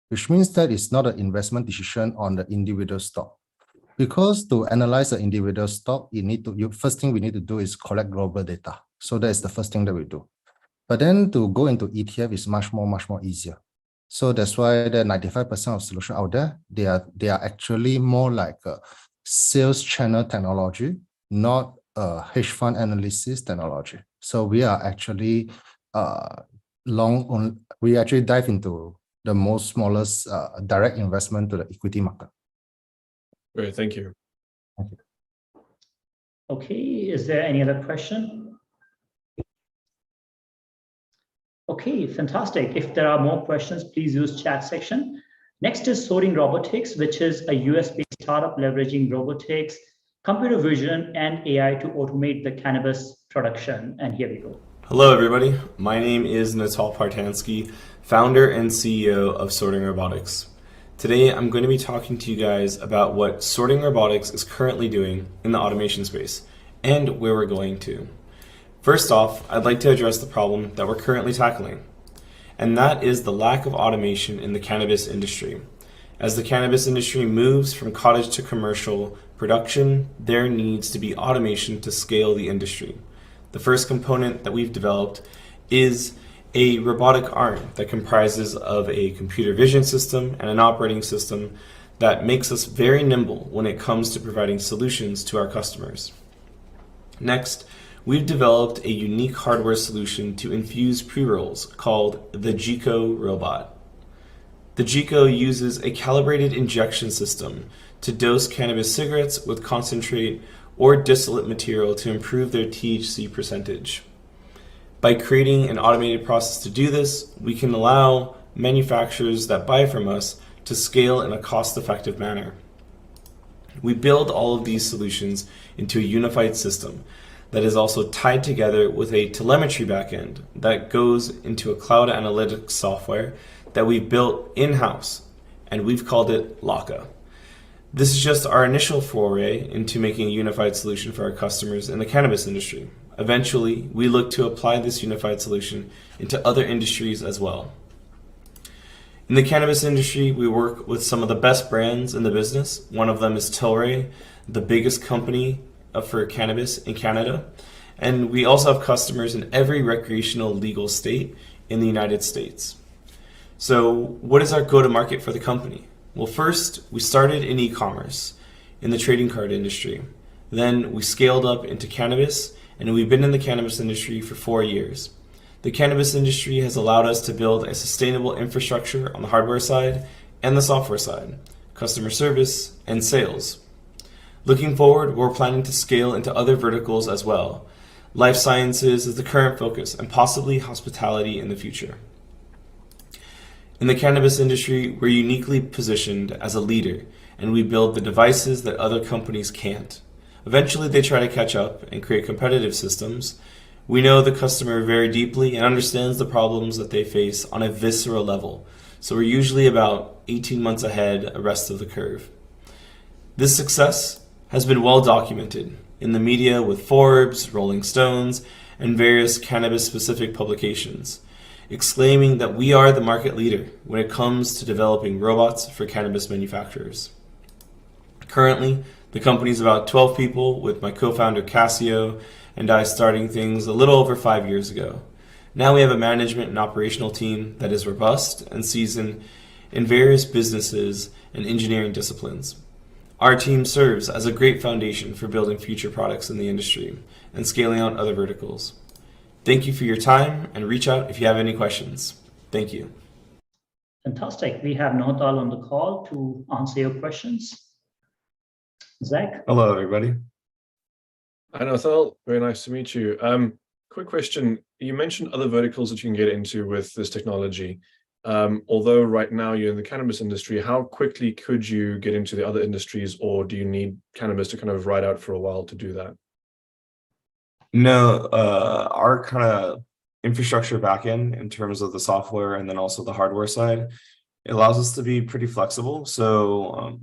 which means that it's not an investment decision on the individual stock. Because to analyze the individual stock, first thing we need to do is collect global data. So that is the first thing that we do. But then to go into ETF is much more easier. So that's why the 95% of solution out there, they are actually more like a sales channel technology, not a hedge fund analysis technology. So we are actually we actually dive into the most smallest direct investment to the equity market.
Great, thank you.
Thank you.
Okay, is there any other question? Okay, fantastic. If there are more questions, please use chat section. Next is Soaring Robotics, which is a US-based startup leveraging robotics, computer vision, and AI to automate the cannabis production. And here we go.
Hello, everybody. My name is Natal Partansky, founder and CEO of Sorting Robotics. Today, I'm going to be talking to you guys about what Sorting Robotics is currently doing in the automation space and where we're going to. First off, I'd like to address the problem that we're currently tackling, and that is the lack of automation in the cannabis industry. As the cannabis industry moves from cottage to commercial production, there needs to be automation to scale the industry. The first component that we've developed is a robotic arm that comprises of a computer vision system and an operating system that makes us very nimble when it comes to providing solutions to our customers. Next, we've developed a unique hardware solution to infuse pre-rolls called the GECO robot. The GECO uses a calibrated injection system to dose cannabis cigarettes with concentrate or distillate material to improve their THC percentage. By creating an automated process to do this, we can allow manufacturers that buy from us to scale in a cost-effective manner. We build all of these solutions into a unified system that is also tied together with a telemetry backend that goes into a cloud analytics software that we built in-house, and we've called it Laka. This is just our initial foray into making a unified solution for our customers in the cannabis industry. Eventually, we look to apply this unified solution into other industries as well. In the cannabis industry, we work with some of the best brands in the business. One of them is Tilray, the biggest company for cannabis in Canada. And we also have customers in every recreational legal state in the United States. So what is our go-to-market for the company? Well, first, we started in e-commerce, in the trading card industry. Then we scaled up into cannabis, and we've been in the cannabis industry for 4 years. The cannabis industry has allowed us to build a sustainable infrastructure on the hardware side and the software side, customer service, and sales. Looking forward, we're planning to scale into other verticals as well. Life sciences is the current focus, and possibly hospitality in the future. In the cannabis industry, we're uniquely positioned as a leader, and we build the devices that other companies can't. Eventually, they try to catch up and create competitive systems. We know the customer very deeply and understands the problems that they face on a visceral level, so we're usually about 18 months ahead of the rest of the curve. This success has been well documented in the media with Forbes, Rolling Stones, and various cannabis-specific publications, exclaiming that we are the market leader when it comes to developing robots for cannabis manufacturers. Currently, the company is about 12 people, with my co-founder Cassio and I starting things a little over 5 years ago. Now we have a management and operational team that is robust and seasoned in various businesses and engineering disciplines. Our team serves as a great foundation for building future products in the industry and scaling out other verticals. Thank you for your time, and reach out if you have any questions. Thank you.
Fantastic. We have Nodal on the call to answer your questions. Zack?
Hello, everybody.
Hi, Nathal. Very nice to meet you. Quick question. You mentioned other verticals that you can get into with this technology. Although right now you're in the cannabis industry, how quickly could you get into the other industries, or do you need cannabis to kind of ride out for a while to do that?
No, our kind of infrastructure backend in terms of the software and then also the hardware side, it allows us to be pretty flexible. So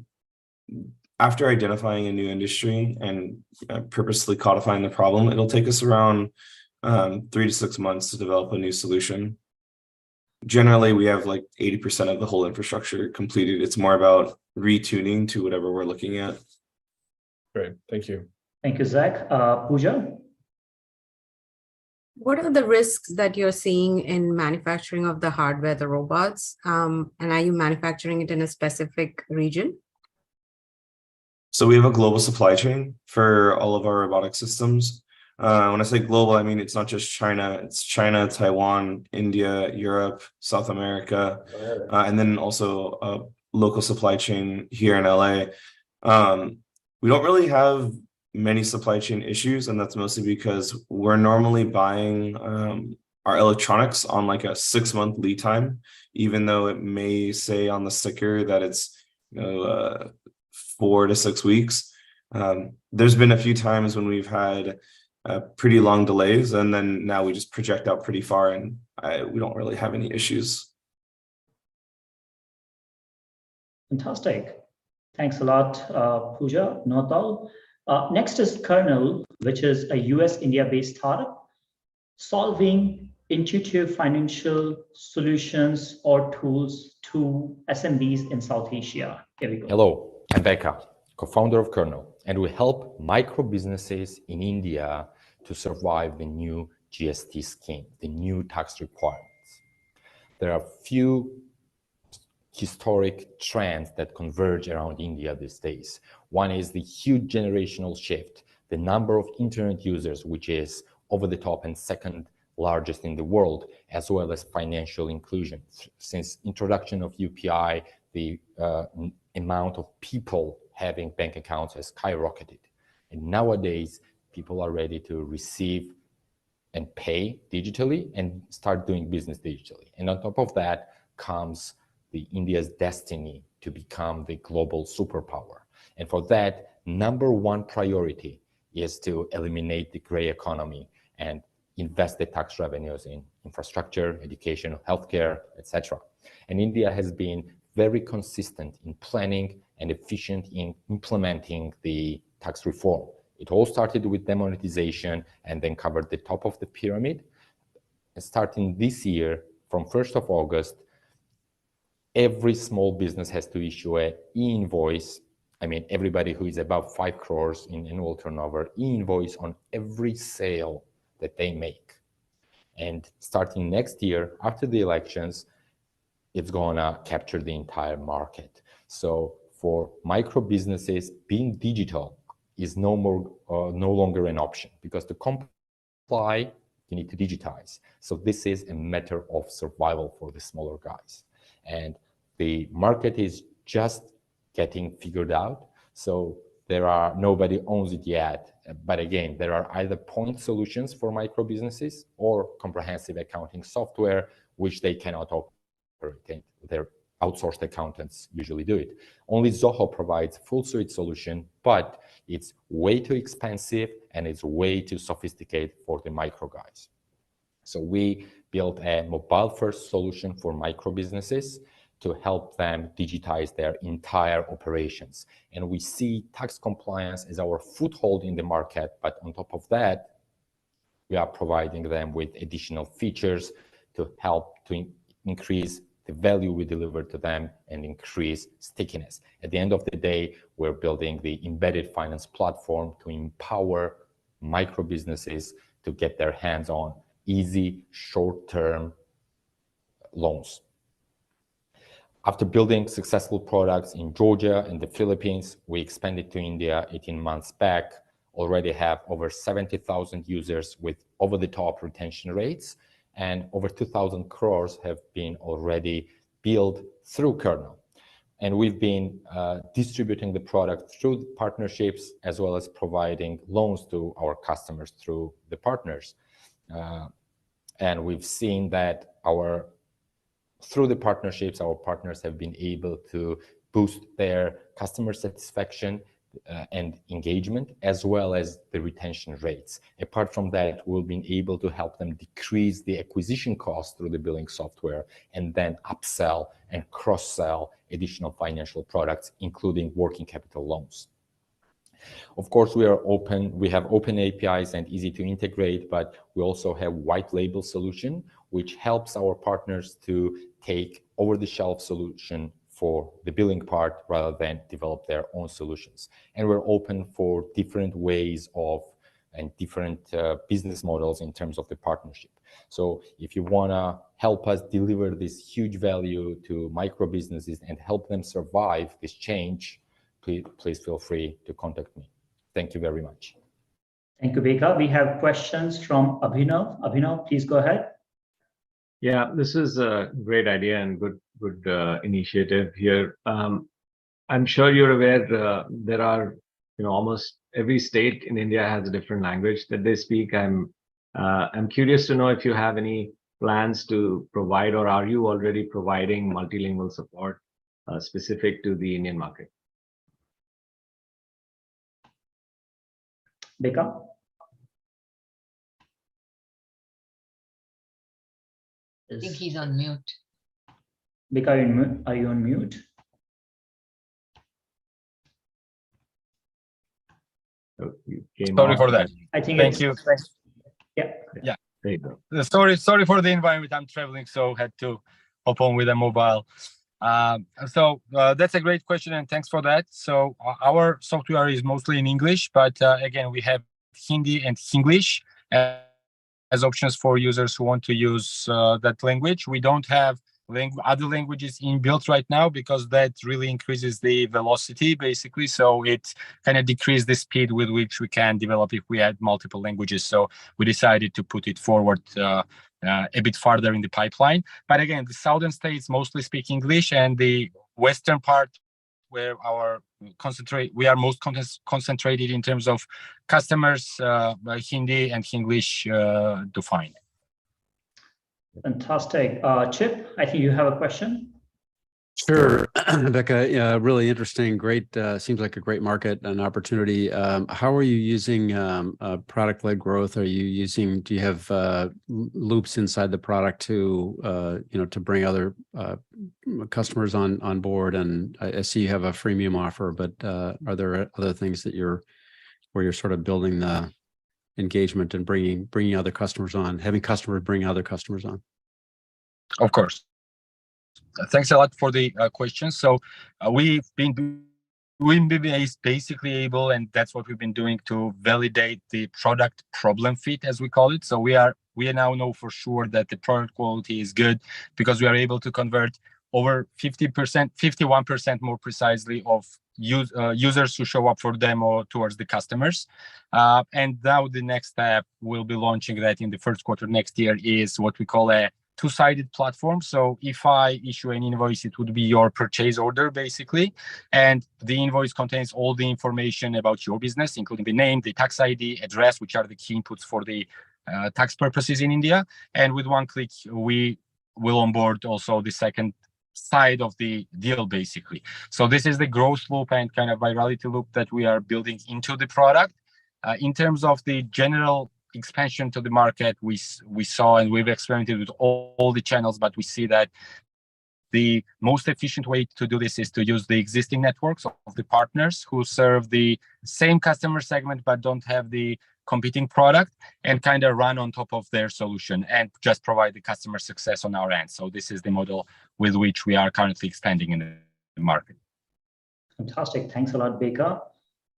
after identifying a new industry and purposely codifying the problem, it'll take us around 3 to 6 months to develop a new solution. Generally, we have like 80% of the whole infrastructure completed. It's more about retuning to whatever we're looking at.
Great, thank you.
Thank you, Zack. Pooja?
What are the risks that you're seeing in manufacturing of the hardware, the robots? And are you manufacturing it in a specific region?
So we have a global supply chain for all of our robotic systems. When I say global, I mean it's not just China. It's China, Taiwan, India, Europe, South America, and then also a local supply chain here in LA. We don't really have many supply chain issues, and that's mostly because we're normally buying our electronics on like a 6-month lead time, even though it may say on the sticker that it's 4 to 6 weeks. There's been a few times when we've had pretty long delays, and then now we just project out pretty far, and we don't really have any issues.
Fantastic. Thanks a lot, Pooja, Nodal. Next is Kernel, which is a US-India-based startup solving intuitive financial solutions or tools to SMBs in South Asia. Here we go.
Hello, I'm Becca, co-founder of Kernel, and we help micro businesses in India to survive the new GST scheme, the new tax requirements. There are few historic trends that converge around India these days. One is the huge generational shift, the number of internet users, which is over the top and second largest in the world, as well as financial inclusion. Since introduction of UPI, the amount of people having bank accounts has skyrocketed. And nowadays, people are ready to receive and pay digitally and start doing business digitally. And on top of that comes India's destiny to become the global superpower. And for that, #1 priority is to eliminate the gray economy and invest the tax revenues in infrastructure, education, healthcare, etc. And India has been very consistent in planning and efficient in implementing the tax reform. It all started with demonetization and then covered the top of the pyramid. And starting this year, from 1st of August, every small business has to issue an e-invoice. I mean, everybody who is above 5 crores in annual turnover, e-invoice on every sale that they make. And starting next year, after the elections, it's gonna capture the entire market. So for micro businesses, being digital is no longer an option, because to comply, you need to digitize. So this is a matter of survival for the smaller guys. And the market is just getting figured out. So nobody owns it yet. But again, there are either point solutions for micro businesses or comprehensive accounting software, which they cannot operate. Their outsourced accountants usually do it. Only Zoho provides full suite solution, but it's way too expensive and it's way too sophisticated for the micro guys. So we built a mobile first solution for micro businesses to help them digitize their entire operations. And we see tax compliance as our foothold in the market, but on top of that, we are providing them with additional features to help to increase the value we deliver to them and increase stickiness. At the end of the day, we're building the embedded finance platform to empower micro businesses to get their hands on easy, short-term loans. After building successful products in Georgia and the Philippines, we expanded to India 18 months back, already have over 70,000 users with over-the-top retention rates, and over 2,000 crores have been already built through Kernel. And we've been distributing the product through partnerships as well as providing loans to our customers through the partners. And we've seen that through the partnerships, our partners have been able to boost their customer satisfaction and engagement, as well as the retention rates. Apart from that, we've been able to help them decrease the acquisition costs through the billing software and then upsell and cross-sell additional financial products, including working capital loans. Of course, we have open APIs and easy to integrate, but we also have white label solution, which helps our partners to take over-the-shelf solution for the billing part rather than develop their own solutions. And we're open for different ways and different business models in terms of the partnership. So if you wanna help us deliver this huge value to micro businesses and help them survive this change, please feel free to contact me. Thank you very much.
Thank you, Beka. We have questions from Abhinav. Abhinav, please go ahead.
Yeah, this is a great idea and good initiative here. I'm sure you're aware there are, almost every state in India has a different language that they speak. I'm curious to know if you have any plans to provide, or are you already providing multilingual support specific to the Indian market?
Beka?
I think he's on mute.
Beka, are you on mute?
Sorry for that.
I think
Thank you. Thanks.
Yeah.
Yeah. Sorry for the environment. I'm traveling, so had to hop on with a mobile. That's a great question, and thanks for that. So our software is mostly in English, but again, we have Hindi and Singlish as options for users who want to use that language. We don't have other languages inbuilt right now because that really increases the velocity, basically. So it kind of decreases the speed with which we can develop if we add multiple languages. So we decided to put it forward a bit farther in the pipeline. But again, the southern states mostly speak English, and the western part where we are most concentrated in terms of customers, Hindi and English defined.
Fantastic. Chip, I think you have a question.
Sure, Becca. Yeah, really interesting. Great. Seems like a great market and opportunity. How are you using product-led growth? Do you have loops inside the product to to bring other customers on board? And I see you have a freemium offer, but are there other things that where you're sort of building the engagement and bringing other customers on, having customers bring other customers on?
Of course. Thanks a lot for the question. So we've been basically able, and that's what we've been doing to validate the product problem fit, as we call it. So we now know for sure that the product quality is good because we are able to convert over 50%, 51% more precisely of users who show up for demo towards the customers. And now the next step, we'll be launching that in the first quarter next year, is what we call a two-sided platform. So if I issue an invoice, it would be your purchase order, basically. And the invoice contains all the information about your business, including the name, the tax ID, address, which are the key inputs for the tax purposes in India. And with one click, we will onboard also the second side of the deal, basically. So this is the growth loop and kind of virality loop that we are building into the product. In terms of the general expansion to the market, we saw, and we've experimented with all the channels, but we see that the most efficient way to do this is to use the existing networks of the partners who serve the same customer segment but don't have the competing product, and kind of run on top of their solution and just provide the customer success on our end. So this is the model with which we are currently expanding in the market.
Fantastic. Thanks a lot, Becca.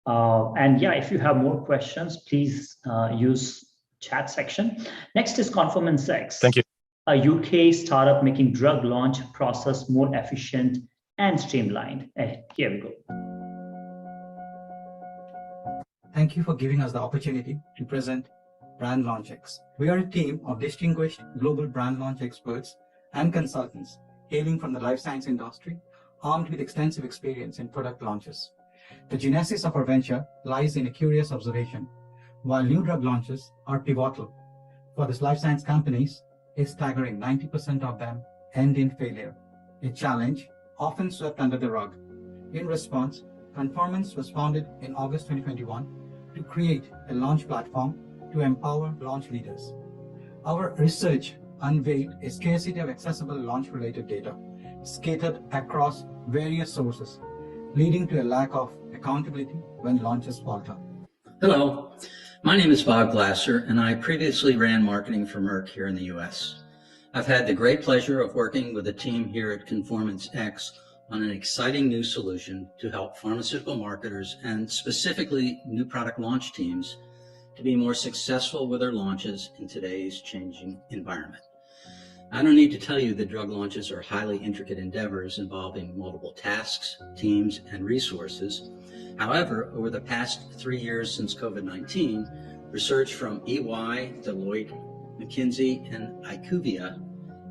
And yeah, if you have more questions, please use chat section. Next is Conformance X.
Thank you.
A UK startup making drug launch process more efficient and streamlined. Here we go.
Thank you for giving us the opportunity to present Brand Launch X. We are a team of distinguished global brand launch experts and consultants hailing from the life science industry, armed with extensive experience in product launches. The genesis of our venture lies in a curious observation. While new drug launches are pivotal for these life science companies, a staggering 90% of them end in failure, a challenge often swept under the rug. In response, Conformance was founded in August 2021 to create a launch platform to empower launch leaders. Our research unveiled a scarcity of accessible launch-related data scattered across various sources, leading to a lack of accountability when launches falter.
Hello, my name is Bob Glasser, and I previously ran marketing for Merck here in the US. I've had the great pleasure of working with a team here at Conformance X on an exciting new solution to help pharmaceutical marketers and specifically new product launch teams to be more successful with their launches in today's changing environment. I don't need to tell you that drug launches are highly intricate endeavors involving multiple tasks, teams, and resources. However, over the past 3 years since COVID-19, research from EY, Deloitte, McKinsey, and IQVIA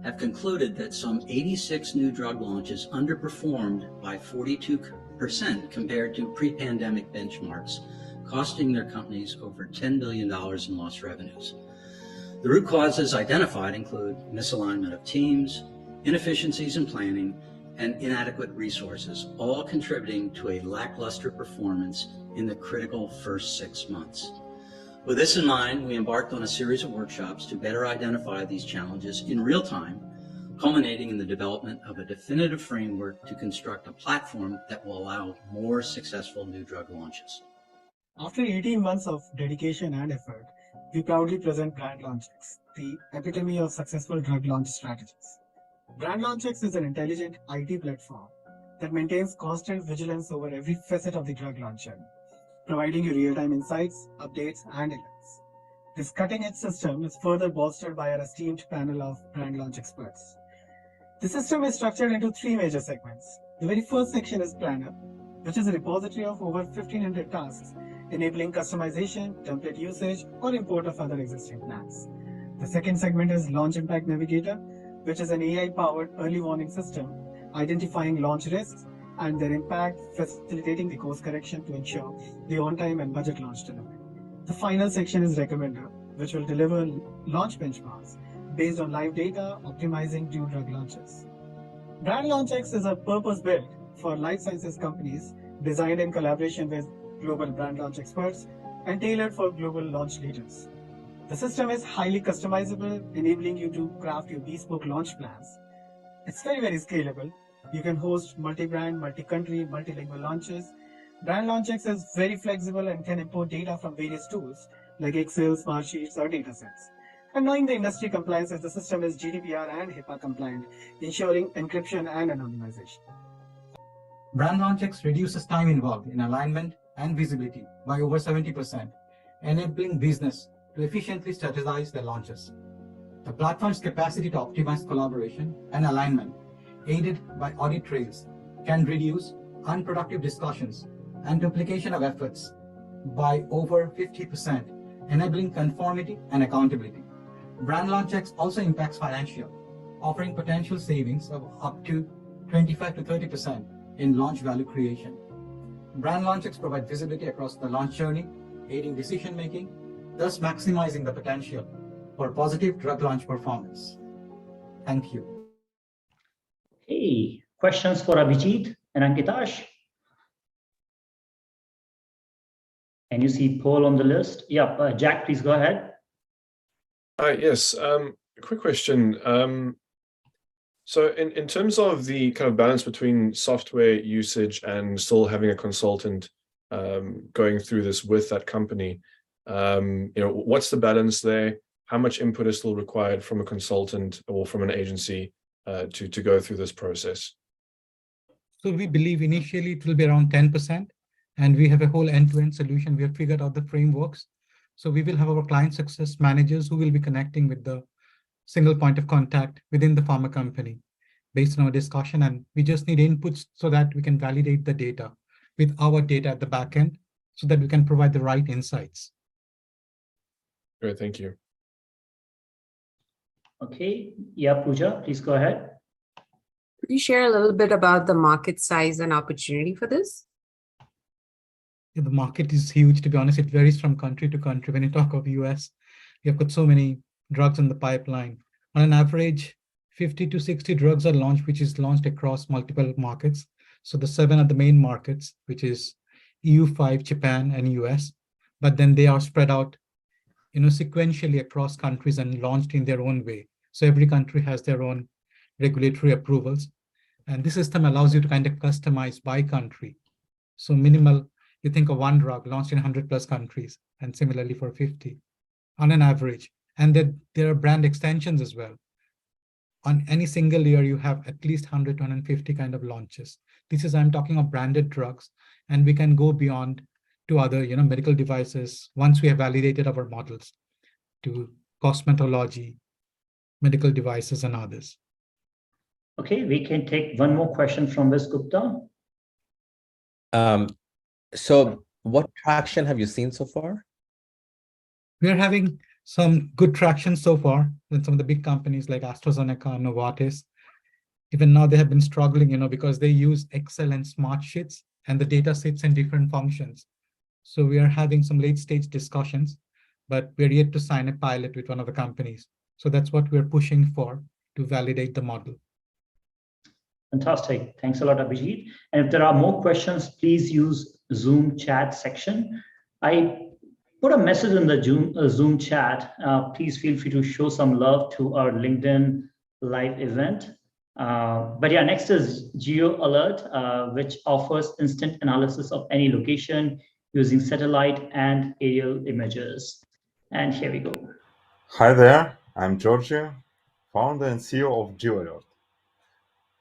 have concluded that some 86 new drug launches underperformed by 42% compared to pre-pandemic benchmarks, costing their companies over $10 billion in lost revenues. The root causes identified include misalignment of teams, inefficiencies in planning, and inadequate resources, all contributing to a lackluster performance in the critical first 6 months. With this in mind, we embarked on a series of workshops to better identify these challenges in real time, culminating in the development of a definitive framework to construct a platform that will allow more successful new drug launches.
After 18 months of dedication and effort, we proudly present Brand Launch X, the epitome of successful drug launch strategies. Brand Launch X is an intelligent IT platform that maintains constant vigilance over every facet of the drug launch journey, providing you real-time insights, updates, and alerts. This cutting-edge system is further bolstered by our esteemed panel of brand launch experts. The system is structured into 3 major segments. The very first section is Planner, which is a repository of over 1,500 tasks, enabling customization, template usage, or import of other existing plans. The second segment is Launch Impact Navigator, which is an AI-powered early warning system identifying launch risks and their impact, facilitating the course correction to ensure the on-time and budget launch delivery. The final section is Recommender, which will deliver launch benchmarks based on live data, optimizing new drug launches. Brand LaunchX is a purpose-built for life sciences companies, designed in collaboration with global brand launch experts and tailored for global launch leaders. The system is highly customizable, enabling you to craft your bespoke launch plans. It's very, very scalable. You can host multi-brand, multi-country, multilingual launches. Brand LaunchX is very flexible and can import data from various tools like Excel, Smartsheets, or datasets. And knowing the industry compliances, the system is GDPR and HIPAA compliant, ensuring encryption and anonymization.
Brand LaunchX reduces time involved in alignment and visibility by over 70%, enabling business to efficiently strategize their launches. The platform's capacity to optimize collaboration and alignment, aided by audit trails, can reduce unproductive discussions and duplication of efforts by over 50%, enabling conformity and accountability. Brand LaunchX also impacts financial, offering potential savings of up to 25 to 30% in launch value creation. Brand LaunchX provides visibility across the launch journey, aiding decision-making, thus maximizing the potential for positive drug launch performance. Thank you.
Hey, questions for Abhijit and Ankitash? Can you see poll on the list? Yeah, Jack, please go ahead.
Yes, quick question. So in terms of the kind of balance between software usage and still having a consultant going through this with that company, what's the balance there? How much input is still required from a consultant or from an agency to go through this process?
So we believe initially it will be around 10%, and we have a whole end-to-end solution. We have figured out the frameworks. So we will have our client success managers who will be connecting with the single point of contact within the pharma company based on our discussion. And we just need inputs so that we can validate the data with our data at the back end so that we can provide the right insights.
Great, thank you.
Okay, yeah, Pooja, please go ahead.
Could you share a little bit about the market size and opportunity for this?
The market is huge, to be honest. It varies from country to country. When you talk of the US, we have got so many drugs in the pipeline. On an average, 50 to 60 drugs are launched, which is launched across multiple markets. So the 7 are the main markets, which is EU5, Japan, and US. But then they are spread out, sequentially across countries and launched in their own way. So every country has their own regulatory approvals. And this system allows you to kind of customize by country. So minimal, you think of one drug launched in 100 plus countries, and similarly for 50 on an average. And then there are brand extensions as well. On any single year, you have at least 100 to 150 kind of launches. I'm talking of branded drugs, and we can go beyond to other, medical devices once we have validated our models to cosmetology, medical devices, and others.
Okay, we can take one more question from Ms. Gupta.
So what traction have you seen so far?
We're having some good traction so far with some of the big companies like AstraZeneca, Novartis. Even now they have been struggling, because they use Excel and Smartsheets and the data sits in different functions. So we are having some late stage discussions, but we're yet to sign a pilot with one of the companies. So that's what we're pushing for to validate the model.
Fantastic. Thanks a lot, Abhijit. And if there are more questions, please use Zoom chat section. I put a message in the Zoom chat. Please feel free to show some love to our LinkedIn live event. But yeah, next is Geo Alert, which offers instant analysis of any location using satellite and aerial images. And here we go.
Hi there, I'm Georgia, founder and CEO of Geo Alert.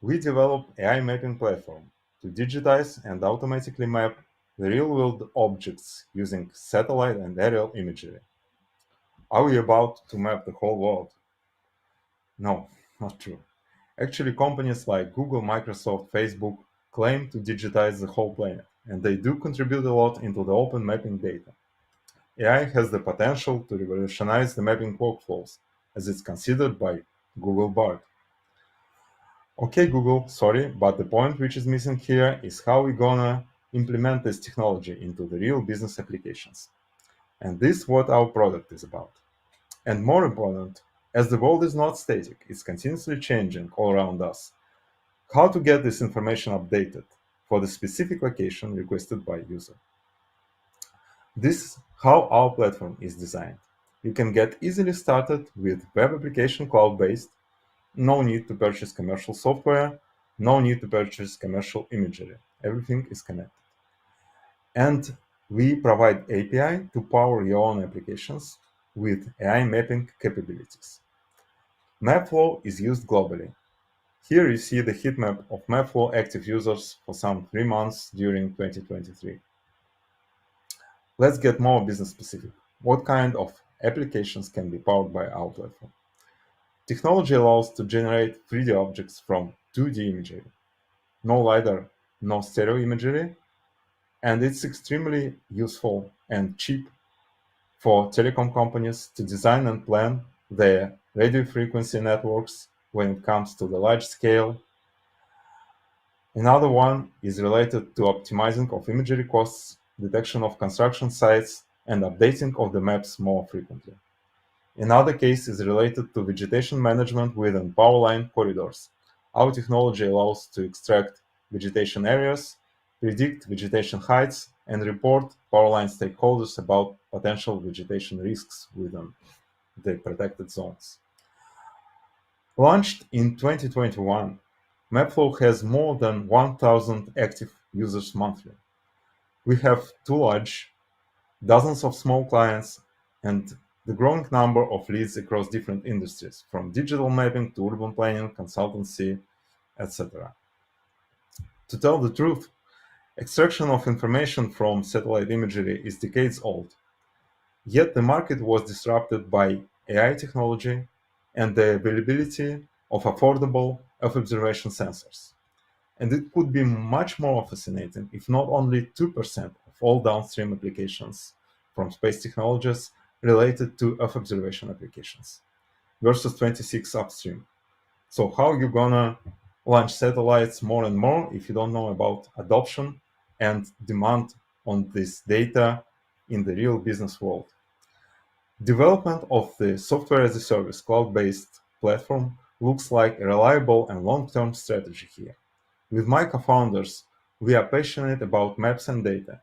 We develop AI mapping platform to digitize and automatically map the real-world objects using satellite and aerial imagery. Are we about to map the whole world? No, not true. Actually, companies like Google, Microsoft, Facebook claim to digitize the whole planet, and they do contribute a lot into the open mapping data. AI has the potential to revolutionize the mapping workflows, as it's considered by Google Bard. Okay, Google, sorry, but the point which is missing here is how we're gonna implement this technology into the real business applications. And this is what our product is about. And more important, as the world is not static, it's continuously changing all around us. how to get this information updated for the specific location requested by user. This is how our platform is designed. You can get easily started with web application cloud-based, no need to purchase commercial software, no need to purchase commercial imagery. Everything is connected. And we provide API to power your own applications with AI mapping capabilities. Mapflow is used globally. Here you see the heat map of Mapflow active users for some 3 months during 2023. Let's get more business specific. What kind of applications can be powered by our platform? Technology allows to generate 3D objects from 2D imagery. No LiDAR, no stereo imagery, and it's extremely useful and cheap for telecom companies to design and plan their radio frequency networks when it comes to the large scale. Another one is related to optimizing of imagery costs, detection of construction sites, and updating of the maps more frequently. Another case is related to vegetation management within power line corridors. Our technology allows to extract vegetation areas, predict vegetation heights, and report power line stakeholders about potential vegetation risks within the protected zones. Launched in 2021, Mapflow has more than 1,000 active users monthly. We have 2 large, dozens of small clients, and the growing number of leads across different industries, from digital mapping to urban planning, consultancy, etc. To tell the truth, extraction of information from satellite imagery is decades old. Yet the market was disrupted by AI technology and the availability of affordable Earth observation sensors. And it could be much more fascinating if not only 2% of all downstream applications from space technologies related to Earth observation applications versus 26 upstream. So how you gonna launch satellites more and more if you don't know about adoption and demand on this data in the real business world? Development of the software as a service cloud-based platform looks like a reliable and long-term strategy here. With my co-founders, we are passionate about maps and data,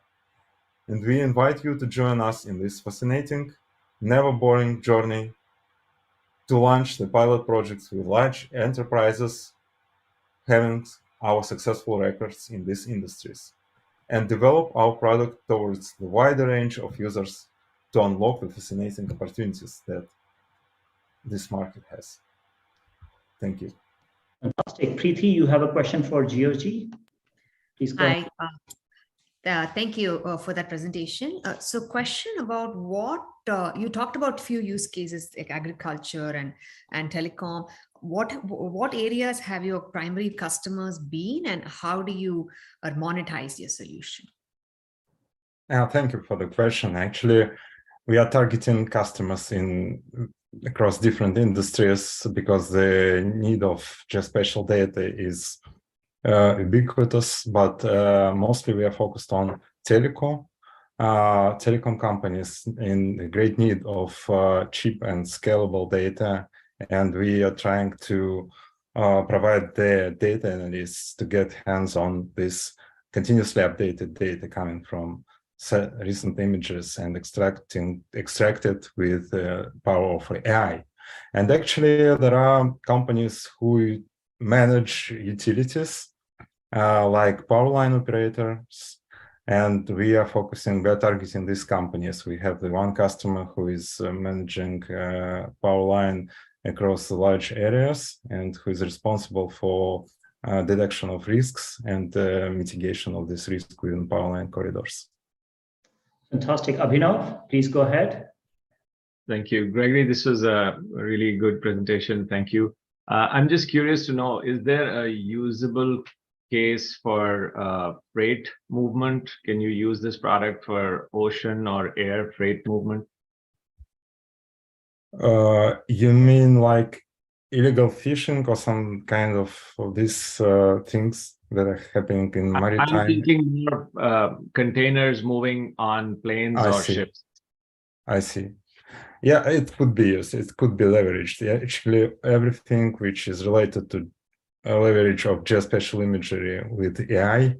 and we invite you to join us in this fascinating, never boring journey to launch the pilot projects with large enterprises having our successful records in these industries, and develop our product towards the wider range of users to unlock the fascinating opportunities that this market has. Thank you.
Fantastic. Preeti, you have a question for GOG? Please go ahead.
Hi. Thank you for that presentation. So question about what, you talked about few use cases like agriculture and telecom. What areas have your primary customers been, and how do you monetize your solution?
Thank you for the question. Actually, we are targeting customers across different industries because the need of geospatial data is ubiquitous, but mostly we are focused on telecom companies in great need of cheap and scalable data, and we are trying to provide the data analysts to get hands on this continuously updated data coming from recent images and extract it with the power of AI. And actually, there are companies who manage utilities like power line operators, and we are targeting these companies. We have the one customer who is managing power line across large areas and who is responsible for detection of risks and mitigation of this risk within power line corridors.
Fantastic. Abhinav, please go ahead.
Thank you, Gregory. This was a really good presentation. Thank you. I'm just curious to know, is there a usable case for freight movement? Can you use this product for ocean or air freight movement?
You mean like illegal fishing or some kind of these things that are happening in maritime?
I'm thinking more containers moving on planes or ships.
I see. Yeah, it could be used. It could be leveraged. Yeah, actually, everything which is related to leverage of geospatial imagery with AI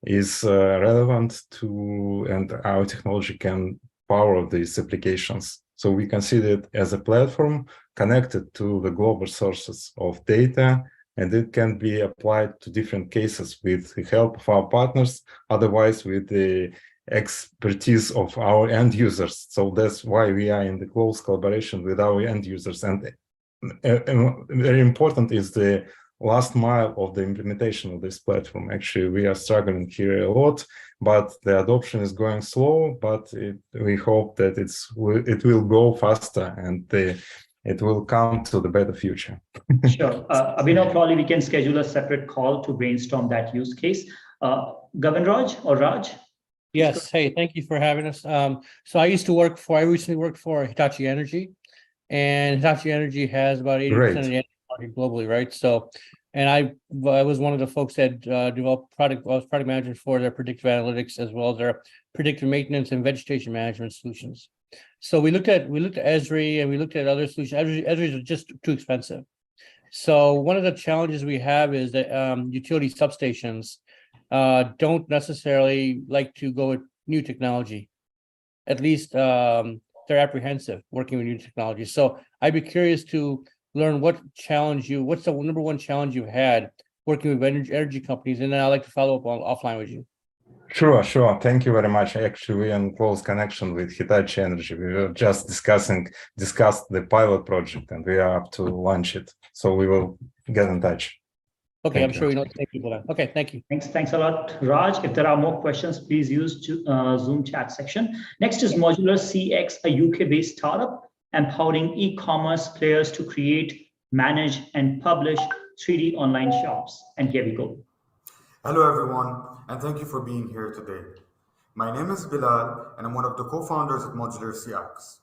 is relevant to, and our technology can power these applications. So we consider it as a platform connected to the global sources of data, and it can be applied to different cases with the help of our partners, otherwise with the expertise of our end users. So that's why we are in the close collaboration with our end users. And very important is the last mile of the implementation of this platform. Actually, we are struggling here a lot, but the adoption is going slow, but we hope that it will go faster and it will come to the better future.
Sure. Abhinav, probably we can schedule a separate call to brainstorm that use case. Govindraj or Raj?
Yes. Hey, thank you for having us. So I recently worked for Hitachi Energy, and Hitachi Energy has about 80% of the energy market globally, right? So, and I was one of the folks that developed product management for their predictive analytics, as well as their predictive maintenance and vegetation management solutions. So we looked at Esri and we looked at other solutions. Esri is just too expensive. So one of the challenges we have is that utility substations don't necessarily like to go with new technology. At least they're apprehensive working with new technology. So I'd be curious to learn what's the number one challenge you've had working with energy companies, and then I'd like to follow up offline with you.
Sure. Thank you very much. Actually, we're in close connection with Hitachi Energy. We were just discussed the pilot project, and we are up to launch it. So we will get in touch.
Okay, I'm sure you know the same people then. Okay, thank you.
Thanks a lot, Raj. If there are more questions, please use Zoom chat section. Next is Modular CX, a UK-based startup empowering e-commerce players to create, manage, and publish 3D online shops. And here we go.
Hello, everyone, and thank you for being here today. My name is Bilal, and I'm one of the co-founders at Modular CX.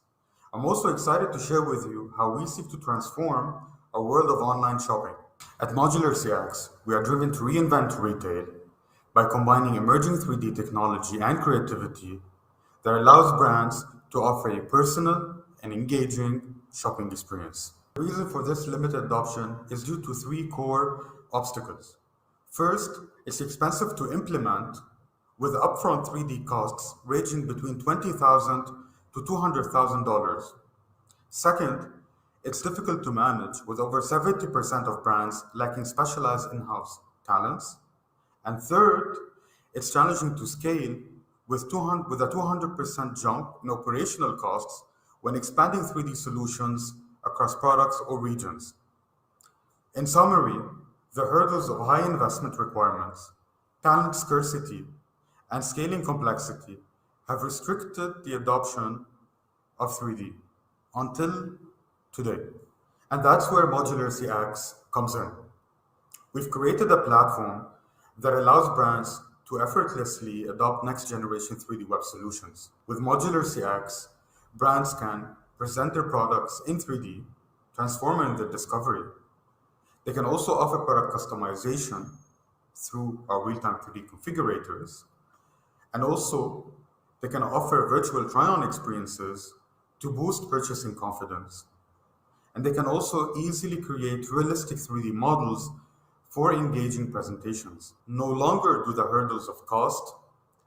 I'm also excited to share with you how we seek to transform our world of online shopping. At Modular CX, we are driven to reinvent retail by combining emerging 3D technology and creativity that allows brands to offer a personal and engaging shopping experience. The reason for this limited adoption is due to three core obstacles. First, it's expensive to implement with upfront 3D costs ranging between $20,000 to $200,000. Second, it's difficult to manage with over 70% of brands lacking specialized in-house talents. And third, it's challenging to scale with a 200% jump in operational costs when expanding 3D solutions across products or regions. In summary, the hurdles of high investment requirements, talent scarcity, and scaling complexity have restricted the adoption of 3D until today. And that's where Modular CX comes in. We've created a platform that allows brands to effortlessly adopt next-generation 3D web solutions. With Modular CX, brands can present their products in 3D, transforming their discovery. They can also offer product customization through our real-time 3D configurators. And also, they can offer virtual try-on experiences to boost purchasing confidence. And they can also easily create realistic 3D models for engaging presentations. No longer do the hurdles of cost,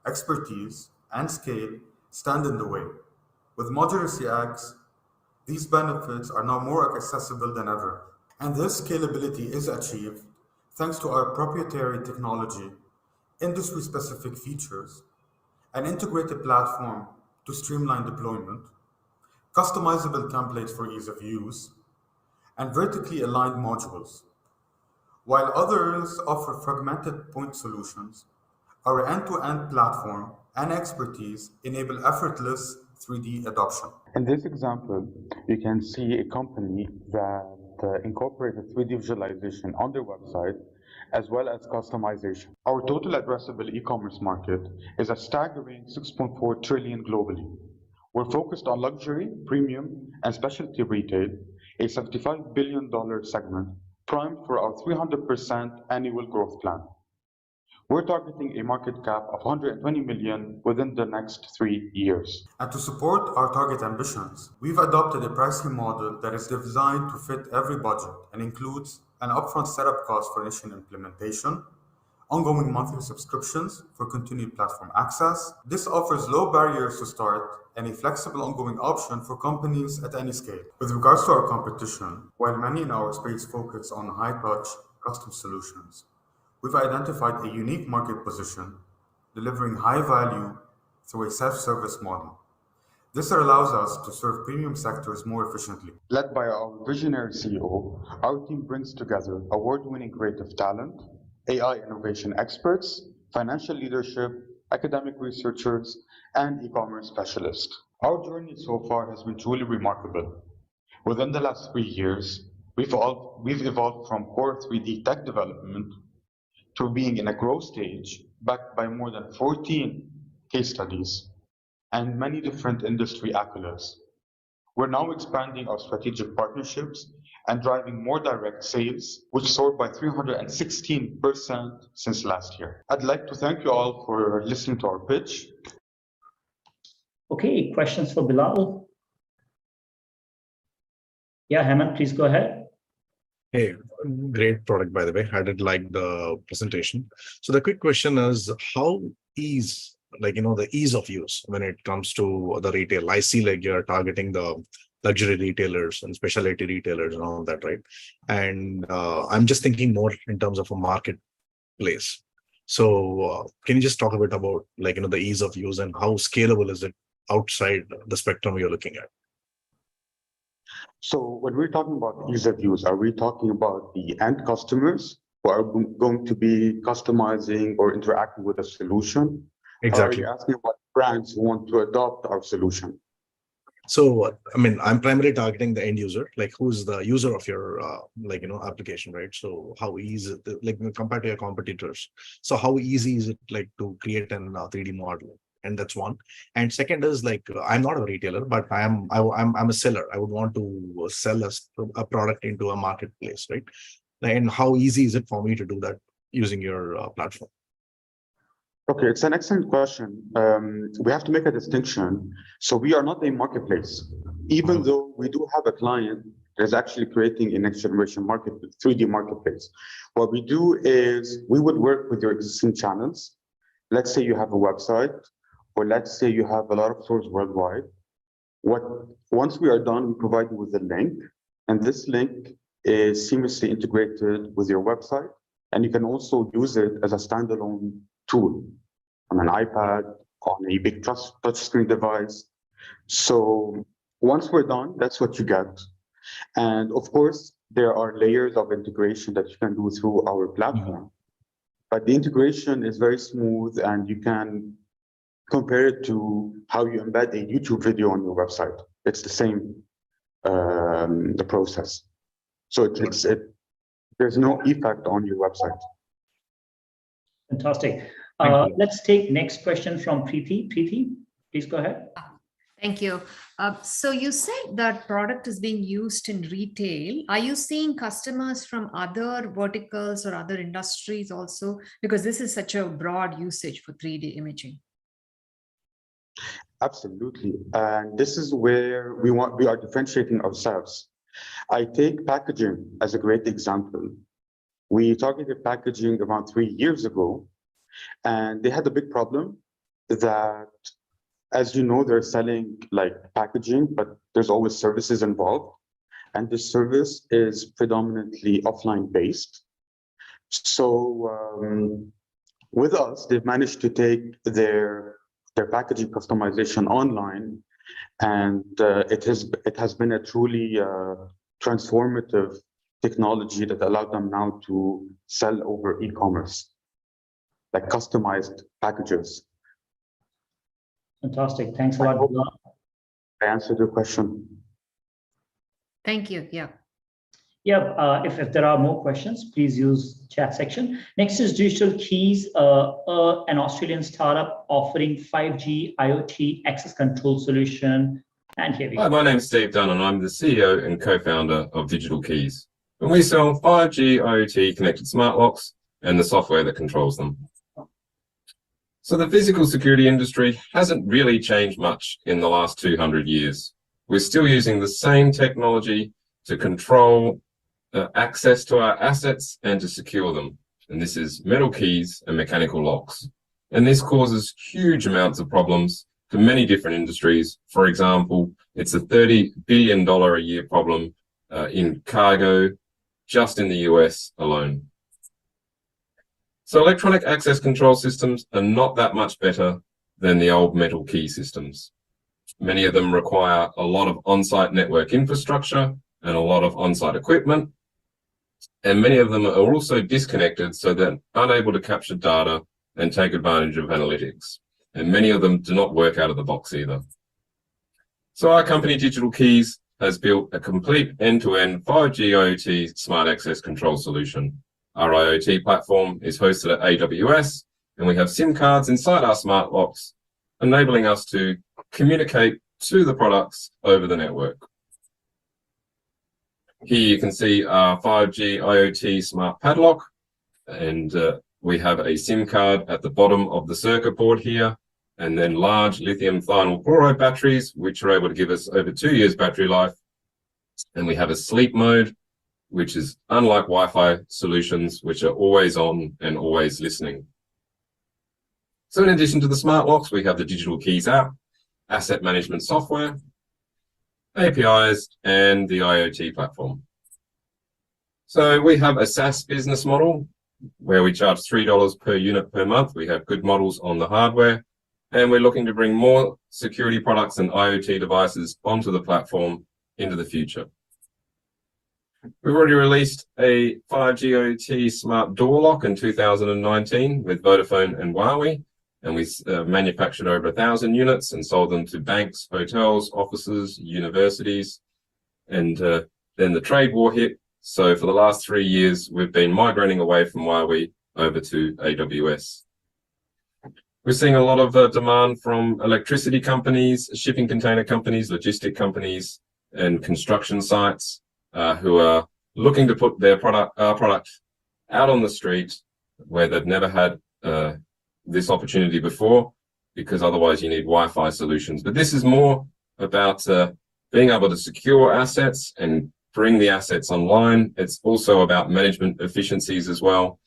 expertise, and scale stand in the way. With Modular CX, these benefits are now more accessible than ever. And this scalability is achieved thanks to our proprietary technology, industry-specific features, an integrated platform to streamline deployment, customizable templates for ease of use, and vertically aligned modules. While others offer fragmented point solutions, our end-to-end platform and expertise enable effortless 3D adoption.
In this example, you can see a company that incorporated 3D visualization on their website, as well as customization. Our total addressable e-commerce market is a staggering $6.4 trillion globally. We're focused on luxury, premium, and specialty retail, a $75 billion segment primed for our 300% annual growth plan. We're targeting a market cap of 120 million within the next 3 years.
And to support our target ambitions, we've adopted a pricing model that is designed to fit every budget and includes an upfront setup cost for initial implementation, ongoing monthly subscriptions for continued platform access. This offers low barriers to start and a flexible ongoing option for companies at any scale. With regards to our competition, while many in our space focus on high-touch custom solutions, we've identified a unique market position, delivering high value through a self-service model. This allows us to serve premium sectors more efficiently.
Led by our visionary CEO, our team brings together award-winning creative talent, AI innovation experts, financial leadership, academic researchers, and e-commerce specialists. Our journey so far has been truly remarkable. Within the last 3 years, we've evolved from core 3D tech development to being in a growth stage, backed by more than 14 case studies and many different industry accolades. We're now expanding our strategic partnerships and driving more direct sales, which soared by 316% since last year. I'd like to thank you all for listening to our pitch.
Okay, questions for Bilal? Yeah, Hemant, please go ahead.
Hey, great product, by the way. I did like the presentation. So the quick question is, how is, the ease of use when it comes to the retail? I see you're targeting the luxury retailers and specialty retailers and all that, right? And I'm just thinking more in terms of a marketplace. So can you just talk a bit about the ease of use and how scalable is it outside the spectrum you're looking at?
So when we're talking about ease of use, are we talking about the end customers who are going to be customizing or interacting with a solution?
Exactly.
Or are you asking about brands who want to adopt our solution?
So, I'm primarily targeting the end user, who's the user of your, application, right? So how easy, compared to your competitors. So how easy is it to create an 3D model? And that's one. And second is I'm not a retailer, but I'm a seller. I would want to sell a product into a marketplace, right? And how easy is it for me to do that using your platform?
Okay, it's an excellent question. We have to make a distinction. So we are not a marketplace, even though we do have a client that is actually creating a next generation 3D marketplace. What we do is we would work with your existing channels. Let's say you have a website, or let's say you have a lot of stores worldwide. Once we are done, we provide you with a link, and this link is seamlessly integrated with your website, and you can also use it as a standalone tool on an iPad, on a big touchscreen device. So once we're done, that's what you get. And of course, there are layers of integration that you can do through our platform. But the integration is very smooth, and you can compare it to how you embed a YouTube video on your website. It's the same the process. So there's no effect on your website.
Fantastic. Let's take next question from Preeti. Preeti, please go ahead.
Thank you. So you said that product is being used in retail. Are you seeing customers from other verticals or other industries also? Because this is such a broad usage for 3D imaging.
Absolutely. And this is where we are differentiating ourselves. I take packaging as a great example. We targeted packaging around 3 years ago, and they had a big problem that, as you know, they're selling packaging, but there's always services involved. And the service is predominantly offline based. So with us, they've managed to take their packaging customization online, and it has been a truly transformative technology that allowed them now to sell over e-commerce, customized packages.
Fantastic. Thanks a lot.
I answered your question.
Thank you. Yeah.
Yeah. If there are more questions, please use chat section. Next is Digital Keys, an Australian startup offering 5G IoT access control solution. And here we go.
Hi, my name's Steve Dunn, and I'm the CEO and co-founder of Digital Keys. And we sell 5G IoT connected smart locks and the software that controls them. So the physical security industry hasn't really changed much in the last 200 years. We're still using the same technology to control access to our assets and to secure them. And this is metal keys and mechanical locks. And this causes huge amounts of problems to many different industries. For example, it's a $30 billion a year problem in cargo, just in the US alone. So electronic access control systems are not that much better than the old metal key systems. Many of them require a lot of on-site network infrastructure and a lot of on-site equipment. And many of them are also disconnected, so they're unable to capture data and take advantage of analytics. And many of them do not work out of the box either. So our company, Digital Keys, has built a complete end-to-end 5G IoT smart access control solution. Our IoT platform is hosted at AWS, and we have SIM cards inside our smart locks, enabling us to communicate to the products over the network. Here you can see our 5G IoT smart padlock, and we have a SIM card at the bottom of the circuit board here, and then large lithium thionyl chloride batteries, which are able to give us over 2 years battery life. And we have a sleep mode, which is unlike Wi-Fi solutions, which are always on and always listening. So in addition to the smart locks, we have the Digital Keys app, asset management software, APIs, and the IoT platform. So we have a SaaS business model where we charge $3 per unit per month. We have good models on the hardware, and we're looking to bring more security products and IoT devices onto the platform into the future. We've already released a 5G IoT smart door lock in 2019 with Vodafone and Huawei, and we manufactured over 1,000 units and sold them to banks, hotels, offices, universities, and then the trade war hit. So for the last 3 years, we've been migrating away from Huawei over to AWS. We're seeing a lot of demand from electricity companies, shipping container companies, logistic companies, and construction sites who are looking to put their product out on the street where they've never had this opportunity before, because otherwise you need Wi-Fi solutions. But this is more about being able to secure assets and bring the assets online. It's also about management efficiencies as well.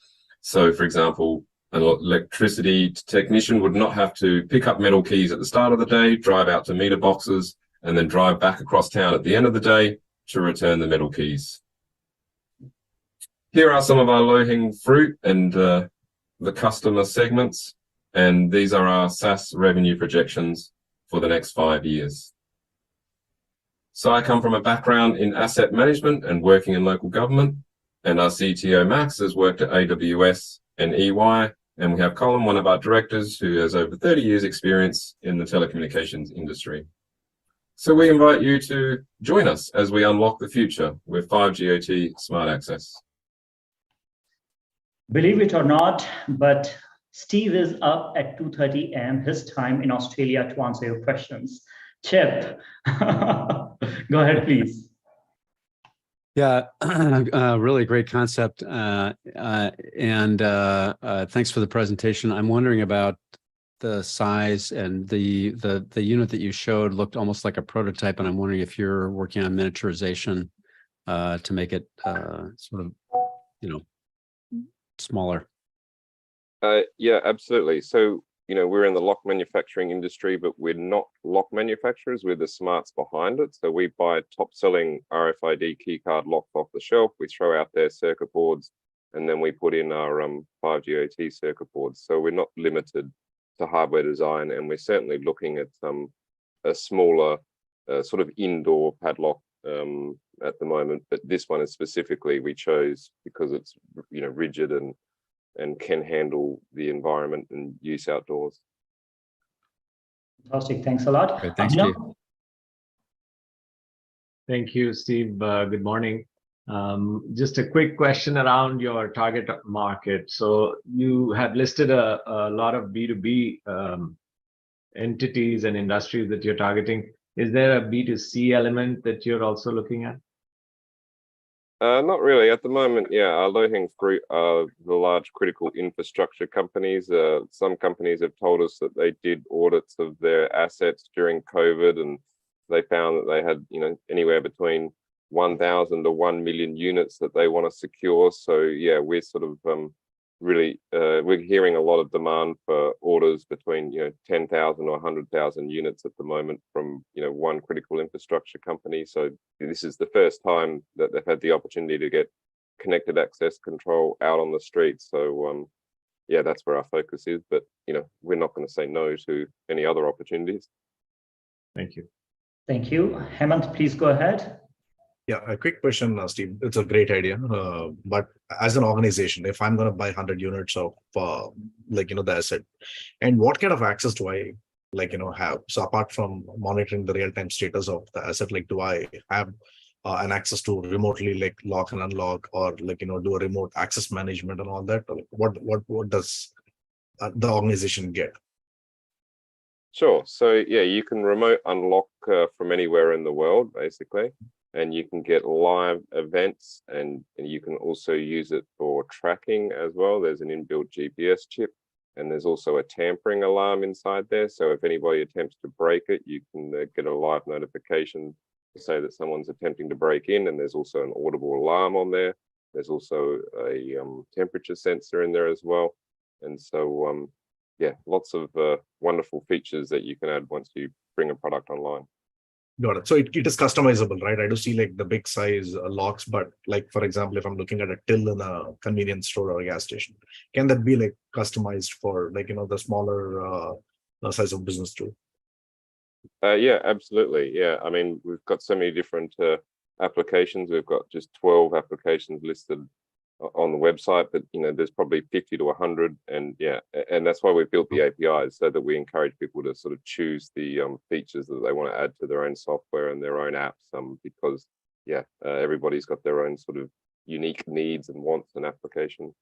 So for example, an electricity technician would not have to pick up metal keys at the start of the day, drive out to meter boxes, and then drive back across town at the end of the day to return the metal keys. Here are some of our low-hanging fruit and the customer segments, and these are our SaaS revenue projections for the next 5 years. So I come from a background in asset management and working in local government, and our CTO, Max, has worked at AWS and EY, and we have Colin, one of our directors, who has over 30 years experience in the telecommunications industry. So we invite you to join us as we unlock the future with 5G IoT smart access.
Believe it or not, but Steve is up at 2:30 a.m. his time in Australia to answer your questions. Chip, go ahead, please.
Yeah, really great concept. And thanks for the presentation. I'm wondering about the size, and the unit that you showed looked almost like a prototype, and I'm wondering if you're working on miniaturization to make it sort of, smaller.
Yeah, absolutely. So, we're in the lock manufacturing industry, but we're not lock manufacturers. We're the smarts behind it. So we buy top-selling RFID key card locks off the shelf. We throw out their circuit boards, and then we put in our 5G IoT circuit boards. So we're not limited to hardware design, and we're certainly looking at a smaller sort of indoor padlock at the moment. But this one is specifically we chose because it's rigid and can handle the environment and use outdoors.
Fantastic. Thanks a lot.
Great. Thanks, Steve.
Thank you, Steve. Good morning. Just a quick question around your target market. So you have listed a lot of B2B entities and industries that you're targeting. Is there a B2C element that you're also looking at?
Not really. At the moment, yeah, our low-hanging fruit are the large critical infrastructure companies. Some companies have told us that they did audits of their assets during COVID, and they found that they had, anywhere between 1,000 to 1 million units that they want to secure. So yeah, we're sort of really we're hearing a lot of demand for orders between 10,000 or 100,000 units at the moment from one critical infrastructure company. So this is the first time that they've had the opportunity to get connected access control out on the street. So yeah, that's where our focus is. But we're not going to say no to any other opportunities.
Thank you.
Thank you. Hemant, please go ahead.
Yeah, a quick question, Steve. It's a great idea, but as an organization, if I'm going to buy 100 units of, the asset, and what kind of access do I, have? So apart from monitoring the real-time status of the asset, do I have an access to remotely lock and unlock, or do a remote access management and all that? What does the organization get?
Sure. So yeah, you can remote unlock from anywhere in the world, basically. And you can get live events, and you can also use it for tracking as well. There's an inbuilt GPS chip, and there's also a tampering alarm inside there. So if anybody attempts to break it, you can get a live notification to say that someone's attempting to break in. And there's also an audible alarm on there. There's also a temperature sensor in there as well. And so, yeah, lots of wonderful features that you can add once you bring a product online.
Got it. So it is customizable, right? I do see the big size locks, but for example, if I'm looking at a till in a convenience store or a gas station, can that be customized for the smaller size of business too?
Yeah, absolutely. Yeah, I mean, we've got so many different applications. We've got just 12 applications listed on the website, but there's probably 50 to 100, and yeah, and that's why we built the APIs, so that we encourage people to sort of choose the features that they want to add to their own software and their own apps, because yeah, everybody's got their own sort of unique needs and wants and applications.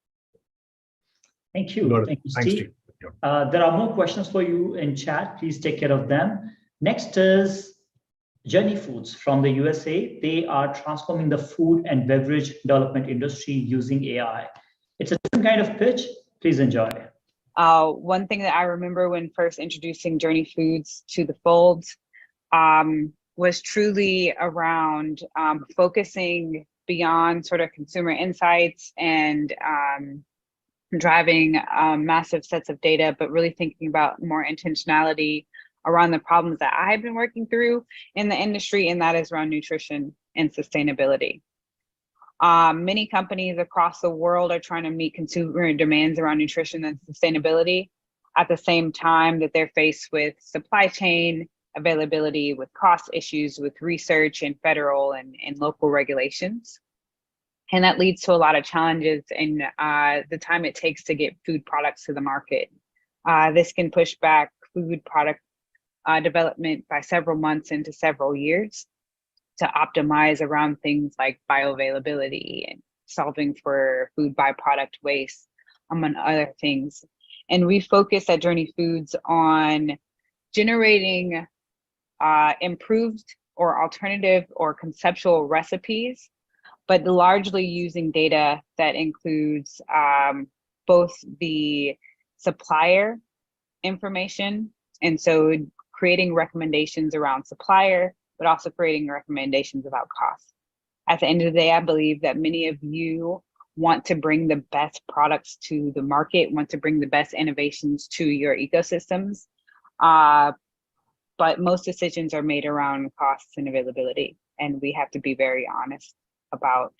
Thank you. Thank you, Steve. There are more questions for you in chat. Please take care of them. Next is Journey Foods from the USA. They are transforming the food and beverage development industry using AI. It's a different kind of pitch. Please enjoy.
One thing that I remember when first introducing Journey Foods to the fold was truly around focusing beyond sort of consumer insights and driving massive sets of data, but really thinking about more intentionality around the problems that I've been working through in the industry, and that is around nutrition and sustainability. Many companies across the world are trying to meet consumer demands around nutrition and sustainability at the same time that they're faced with supply chain availability, with cost issues, with research and federal and local regulations. And that leads to a lot of challenges in the time it takes to get food products to the market. This can push back food product development by several months into several years to optimize around things like bioavailability and solving for food byproduct waste, among other things. And we focus at Journey Foods on generating improved or alternative or conceptual recipes, but largely using data that includes both the supplier information, and so creating recommendations around supplier, but also creating recommendations about cost. At the end of the day, I believe that many of you want to bring the best products to the market, want to bring the best innovations to your ecosystems, but most decisions are made around costs and availability, and we have to be very honest about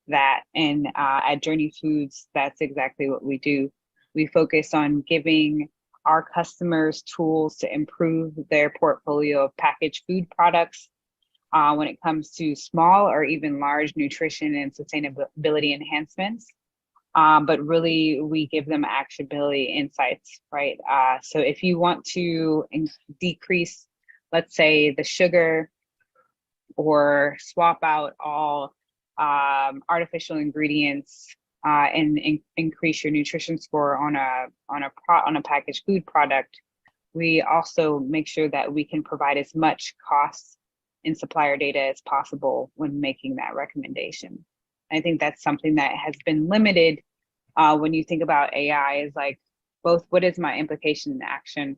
that. And at Journey Foods, that's exactly what we do. We focus on giving our customers tools to improve their portfolio of packaged food products when it comes to small or even large nutrition and sustainability enhancements. But really, we give them actionability insights, right? So if you want to decrease, let's say, the sugar, or swap out all artificial ingredients and increase your nutrition score on a packaged food product, we also make sure that we can provide as much cost and supplier data as possible when making that recommendation. I think that's something that has been limited when you think about AI, is like both what is my implication and action.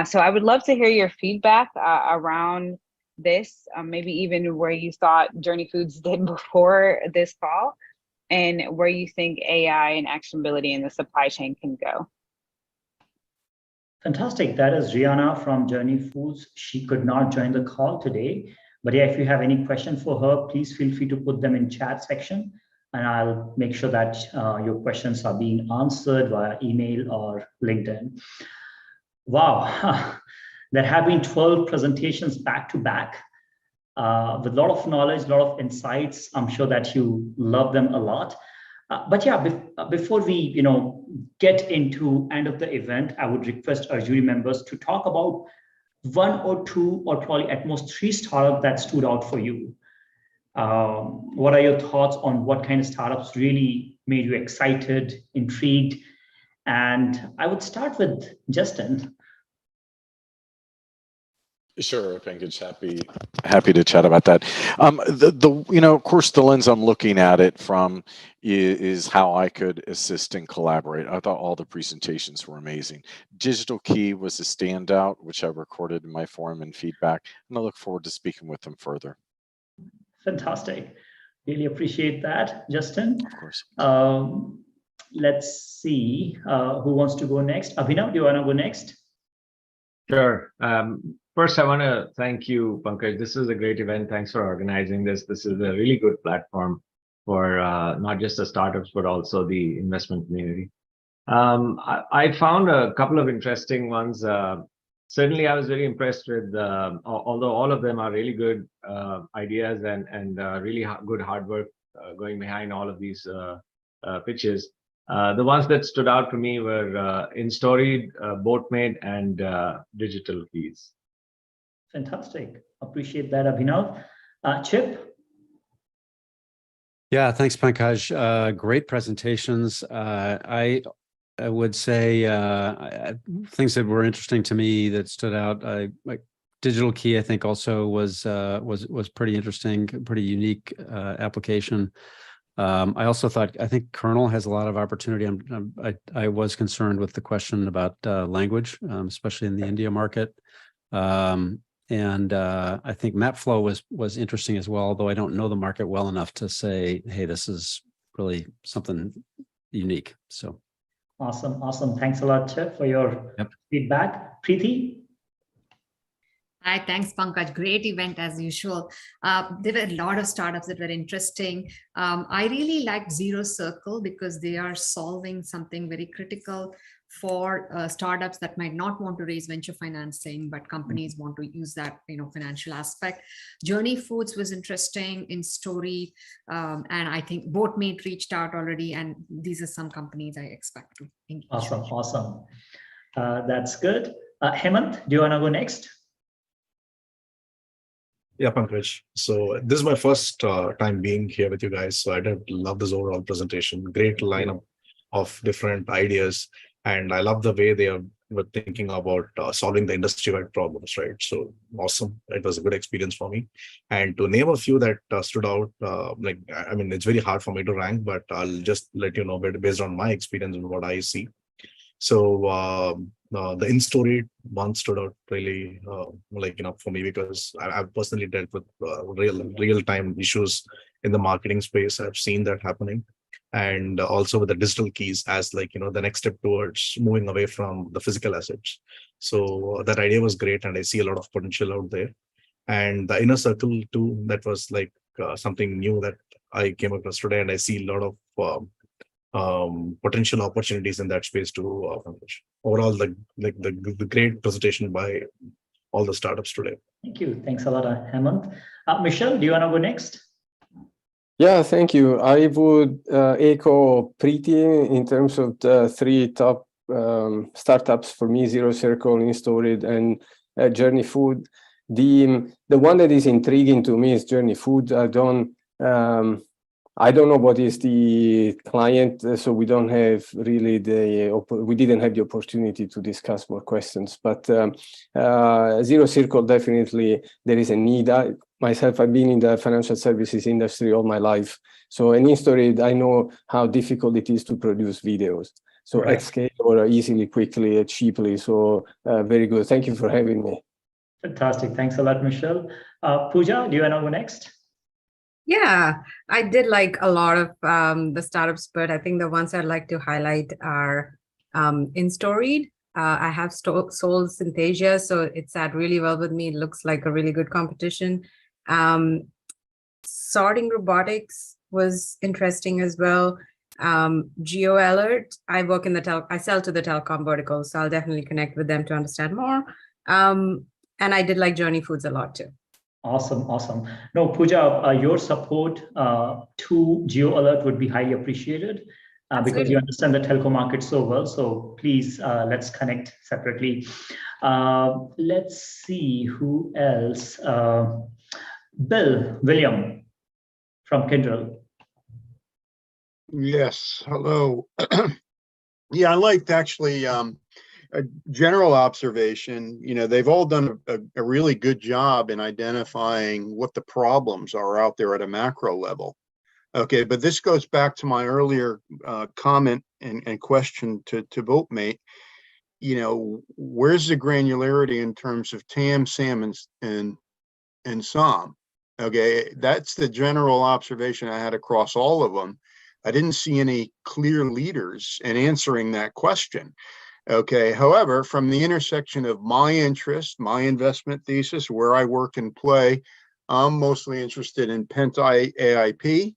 So I would love to hear your feedback around this, maybe even where you thought Journey Foods did before this call, and where you think AI and actionability in the supply chain can go.
Fantastic. That is Rihanna from Journey Foods. She could not join the call today, but yeah, if you have any question for her, please feel free to put them in chat section, and I'll make sure that your questions are being answered via email or LinkedIn. Wow, there have been 12 presentations back to back with a lot of knowledge, a lot of insights. I'm sure that you love them a lot. But yeah, before we get into end of the event, I would request our jury members to talk about one or two or probably at most 3 startups that stood out for you. What are your thoughts on what kind of startups really made you excited, intrigued? And I would start with Justin.
Sure, Pankaj, happy to chat about that. Of course, the lens I'm looking at it from is how I could assist and collaborate. I thought all the presentations were amazing. Digital Key was a standout, which I recorded in my forum and feedback, and I look forward to speaking with them further.
Fantastic. Really appreciate that, Justin.
Of course.
Let's see who wants to go next. Abhinav, do you want to go next?
Sure. First, I want to thank you, Pankaj. This is a great event. Thanks for organizing this. This is a really good platform for not just the startups, but also the investment community. I found a couple of interesting ones. Certainly, I was very impressed with, although all of them are really good ideas and really good hard work going behind all of these pitches. The ones that stood out to me were Instoried, Boatmate, and Digital Keys.
Fantastic. Appreciate that, Abhinav. Chip?
Yeah, thanks, Pankaj. Great presentations. I would say things that were interesting to me that stood out. Like Digital Key, I think also was pretty interesting, pretty unique application. I think Kernel has a lot of opportunity. I was concerned with the question about language, especially in the India market. And I think MapFlow was interesting as well, although I don't know the market well enough to say, hey, this is really something unique. So
awesome. Thanks a lot, Chip, for your feedback. Preeti?
Hi, thanks, Pankaj. Great event as usual. There were a lot of startups that were interesting. I really liked Zero Circle because they are solving something very critical for startups that might not want to raise venture financing, but companies want to use that financial aspect. Journey Foods was interesting, Instoried, and I think Boatmate reached out already, and these are some companies I expect to engage.
Awesome. That's good. Hemant, do you want to go next?
Yeah, Pankaj. So this is my first time being here with you guys. So I did love this overall presentation. Great lineup of different ideas. And I love the way they were thinking about solving the industry-wide problems, right? So awesome. It was a good experience for me. And to name a few that stood out, it's very hard for me to rank, but I'll just let you know based on my experience and what I see. So the Instoried one stood out really for me because I've personally dealt with real-time issues in the marketing space. I've seen that happening. And also with the digital keys as the next step towards moving away from the physical assets. So that idea was great, and I see a lot of potential out there. And the Inner Circle too, that was something new that I came across today, and I see a lot of potential opportunities in that space too. Overall, the great presentation by all the startups today.
Thank you. Thanks a lot, Hemant. Michelle, do you want to go next?
Yeah, thank you. I would echo Preeti in terms of the 3 top startups for me: Zero Circle, Instoried, and Journey Food. The one that is intriguing to me is Journey Food. I don't know what is the client, so we don't have really we didn't have the opportunity to discuss more questions. But Zero Circle, definitely there is a need. myself, I've been in the financial services industry all my life. So in Instoried, I know how difficult it is to produce videos. So
Right.
at scale or easily, quickly, cheaply. So very good. Thank you for having me.
Fantastic. Thanks a lot, Michelle. Pooja, do you want to go next?
Yeah, I did like a lot of the startups, but I think the ones I'd like to highlight are Instoried. I have sold Synthesia, so it sat really well with me. It looks like a really good competition. Sorting Robotics was interesting as well. Geo Alert, I work in the I sell to the telecom vertical, so I'll definitely connect with them to understand more. And I did like Journey Foods a lot too.
Awesome, awesome. No, Pooja, your support to Geo Alert would be highly appreciated because you understand the telco market so well. So please, let's connect separately. Let's see who else. William from Kindle.
Yes, hello. Yeah, I liked actually a general observation. You know, they've all done a really good job in identifying what the problems are out there at a macro level. Okay, but this goes back to my earlier comment and question to Boatmate. You know, where's the granularity in terms of TAM, SAM, and SOM? Okay, that's the general observation I had across all of them. I didn't see any clear leaders in answering that question. Okay, however, from the intersection of my interest, my investment thesis, where I work and play, I'm mostly interested in AIP,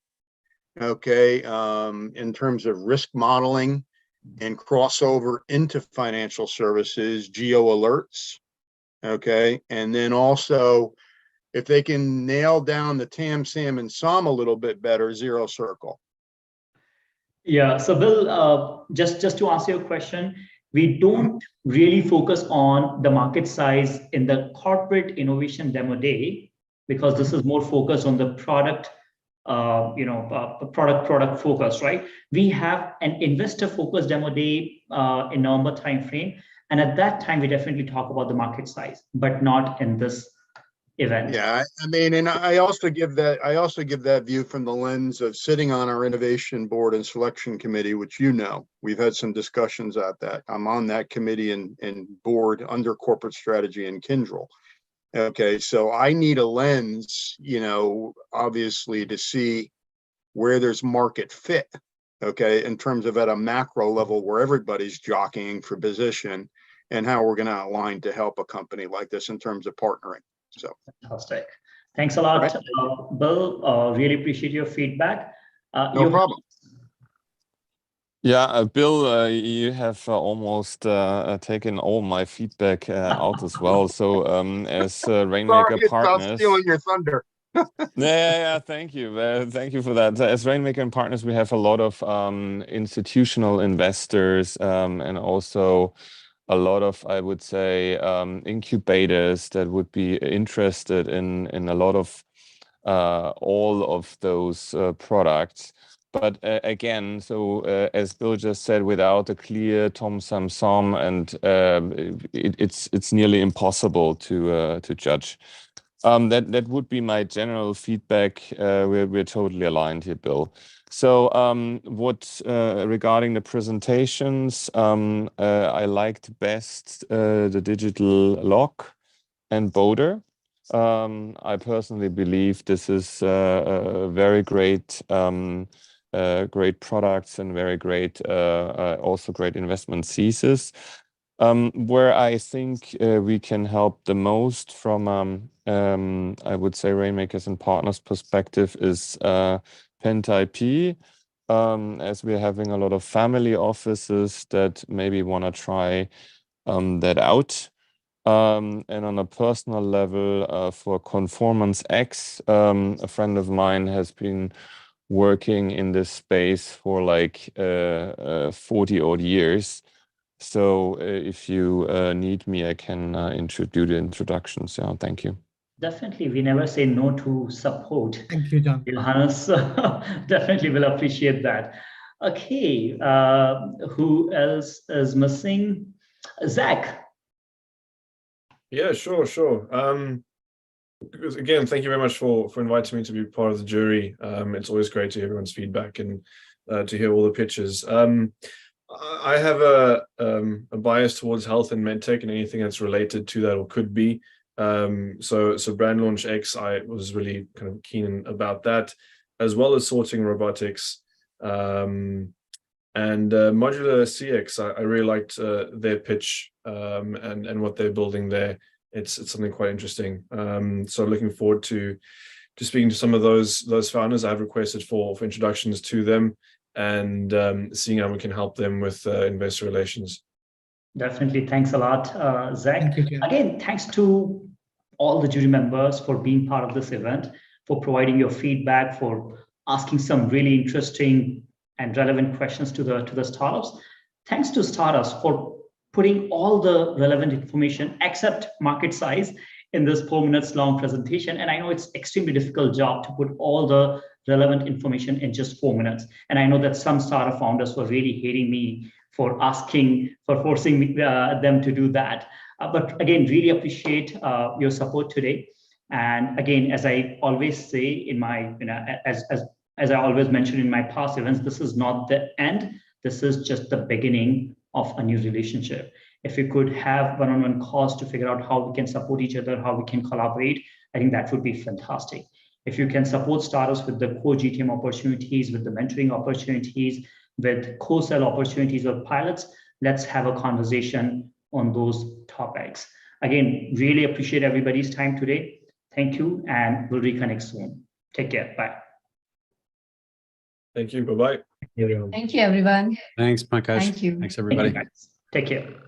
okay, in terms of risk modeling and crossover into financial services, geo alerts, okay, and then also if they can nail down the TAM, SAM, and SOM a little bit better, Zero Circle.
Yeah, so Bill, just to answer your question, we don't really focus on the market size in the corporate innovation demo day because this is more focused on the product, product focus, right? We have an investor focused demo day in November timeframe, and at that time we definitely talk about the market size, but not in this event.
Yeah, I mean, and I also give that view from the lens of sitting on our innovation board and selection committee, which we've had some discussions at that. I'm on that committee and board under corporate strategy and Kyndryl. Okay, so I need a lens, obviously to see where there's market fit. Okay, in terms of at a macro level where everybody's jockeying for position and how we're going to align to help a company like this in terms of partnering. So
fantastic. Thanks a lot, Bill. Really appreciate your feedback.
No problem.
Yeah, Bill, you have almost taken all my feedback out as well. So as Rainmaker Partners,
stealing your thunder.
yeah, thank you. Thank you for that. As Rainmaker and Partners, we have a lot of institutional investors and also a lot of, I would say, incubators that would be interested in a lot of all of those products. But again, so as Bill just said, without a clear TOM, SAM, SOM, and it's nearly impossible to judge. That would be my general feedback. We're totally aligned here, Bill. So regarding the presentations, I liked best the digital lock and Boater. I personally believe this is a very great great products and very great also great investment thesis. Where I think we can help the most from I would say Rainmakers and Partners perspective is Penta IP, as we're having a lot of family offices that maybe want to try that out. And on a personal level, for Conformance X, a friend of mine has been working in this space for like 40 odd years. So if you need me, I can do the introductions. Yeah, thank you.
Definitely, we never say no to support.
Thank you, John.
Johannes, definitely will appreciate that. Okay, who else is missing? Zack.
Yeah, sure. Again, thank you very much for inviting me to be part of the jury. It's always great to hear everyone's feedback and to hear all the pitches. I have a bias towards health and medtech and anything that's related to that or could be. So Brand Launch X, I was really kind of keen about that, as well as sorting robotics. And Modular CX, I really liked their pitch and what they're building there. It's something quite interesting. So looking forward to speaking to some of those founders. I've requested for introductions to them and seeing how we can help them with investor relations.
Definitely. Thanks a lot, Zack. Again, thanks to all the jury members for being part of this event, for providing your feedback, for asking some really interesting and relevant questions to the startups. Thanks to startups for putting all the relevant information except market size in this 4 minutes long presentation. And I know it's extremely difficult job to put all the relevant information in just 4 minutes. And I know that some startup founders were really hating me for forcing me, them to do that. But again, really appreciate your support today. And again, as I always say in my, as I always mentioned in my past events, this is not the end. This is just the beginning of a new relationship. If we could have one-on-one calls to figure out how we can support each other, how we can collaborate, I think that would be fantastic. If you can support startups with the core GTM opportunities, with the mentoring opportunities, with co-sell opportunities or pilots, let's have a conversation on those topics. Again, really appreciate everybody's time today. Thank you, and we'll reconnect soon. Take care. Bye.
Thank you. Bye-bye.
Thank you, everyone.
Thanks, Pankaj.
Thank you.
Thanks, everybody.
Thank you, guys. Take care.